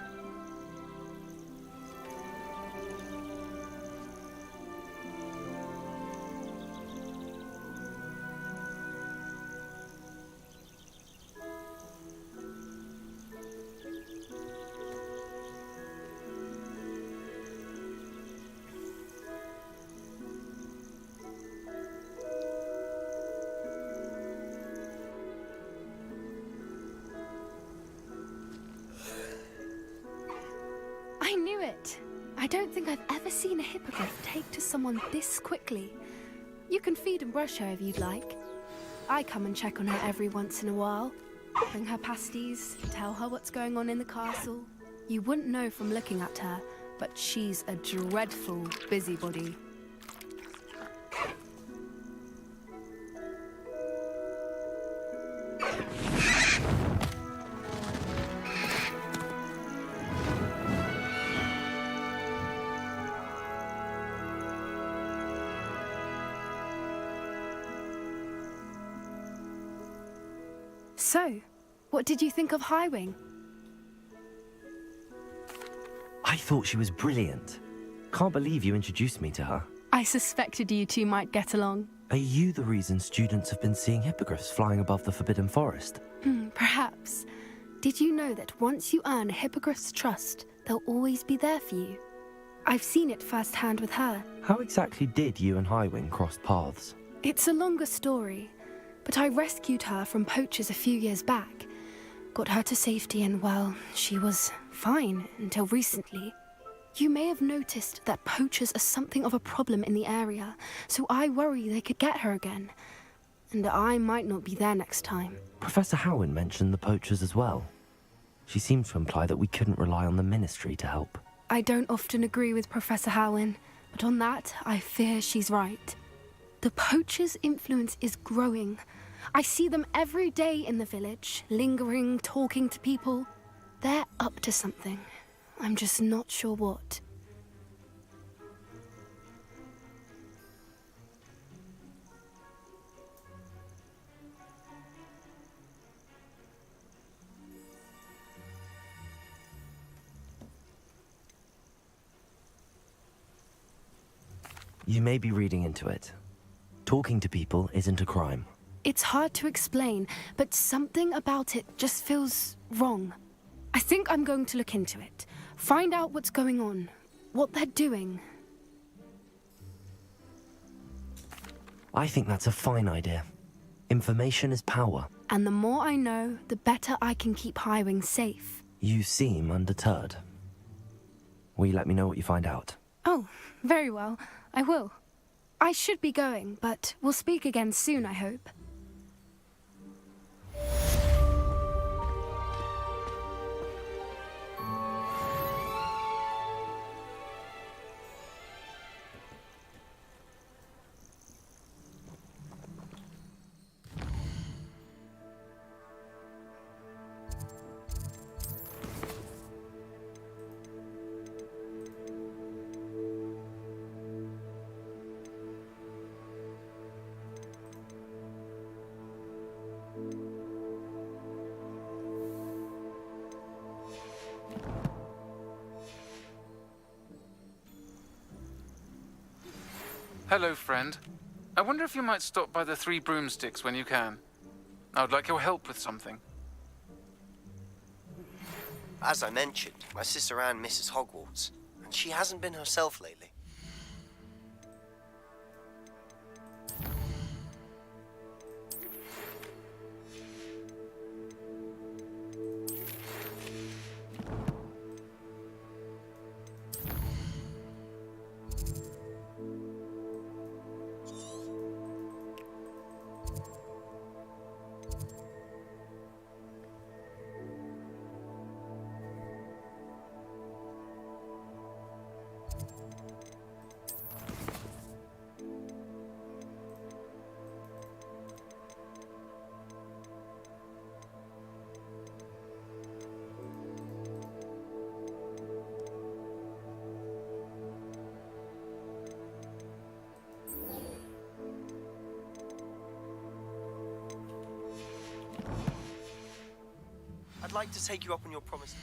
I knew it! I don't think I've ever seen a hippogriff take to someone this quickly. You can feed and brush her if you'd like. I come and check on her every once in a while. Bring her pasties, tell her what's going on in the castle. You wouldn't know from looking at her, but she's a dreadful busybody. So, what did you think of Highwing? I thought she was brilliant. Can't believe you introduced me to her. I suspected you two might get along. Are you the reason students have been seeing hippogriffs flying above the Forbidden Forest? Perhaps. Did you know that once you earn a hippogriff's trust, they'll always be there for you? I've seen it firsthand with her. How exactly did you and Highwing cross paths? It's a longer story, but I rescued her from poachers a few years back. Got her to safety and, well, she was fine until recently. You may have noticed that poachers are something of a problem in the area, so I worry they could get her again. And I might not be there next time. Professor Howin mentioned the poachers as well. She seemed to imply that we couldn't rely on the Ministry to help. I don't often agree with Professor Howin, but on that, I fear she's right. The poachers' influence is growing, I see them every day in the village, lingering, talking to people. They're up to something. I'm just not sure what. You may be reading into it. Talking to people isn't a crime. It's hard to explain, but something about it just feels wrong. I think I'm going to look into it. Find out what's going on, what they're doing. I think that's a fine idea. Information is power. And the more I know, the better I can keep Highwing safe. You seem undeterred. Will you let me know what you find out? Oh, very well. I will. I should be going, but we'll speak again soon, I hope. Hello, friend. I wonder if you might stop by the Three Broomsticks when you can. I would like your help with something. As I mentioned, my sister Anne misses Hogwarts, and she hasn't been herself lately. I'd like to take you up on your promise.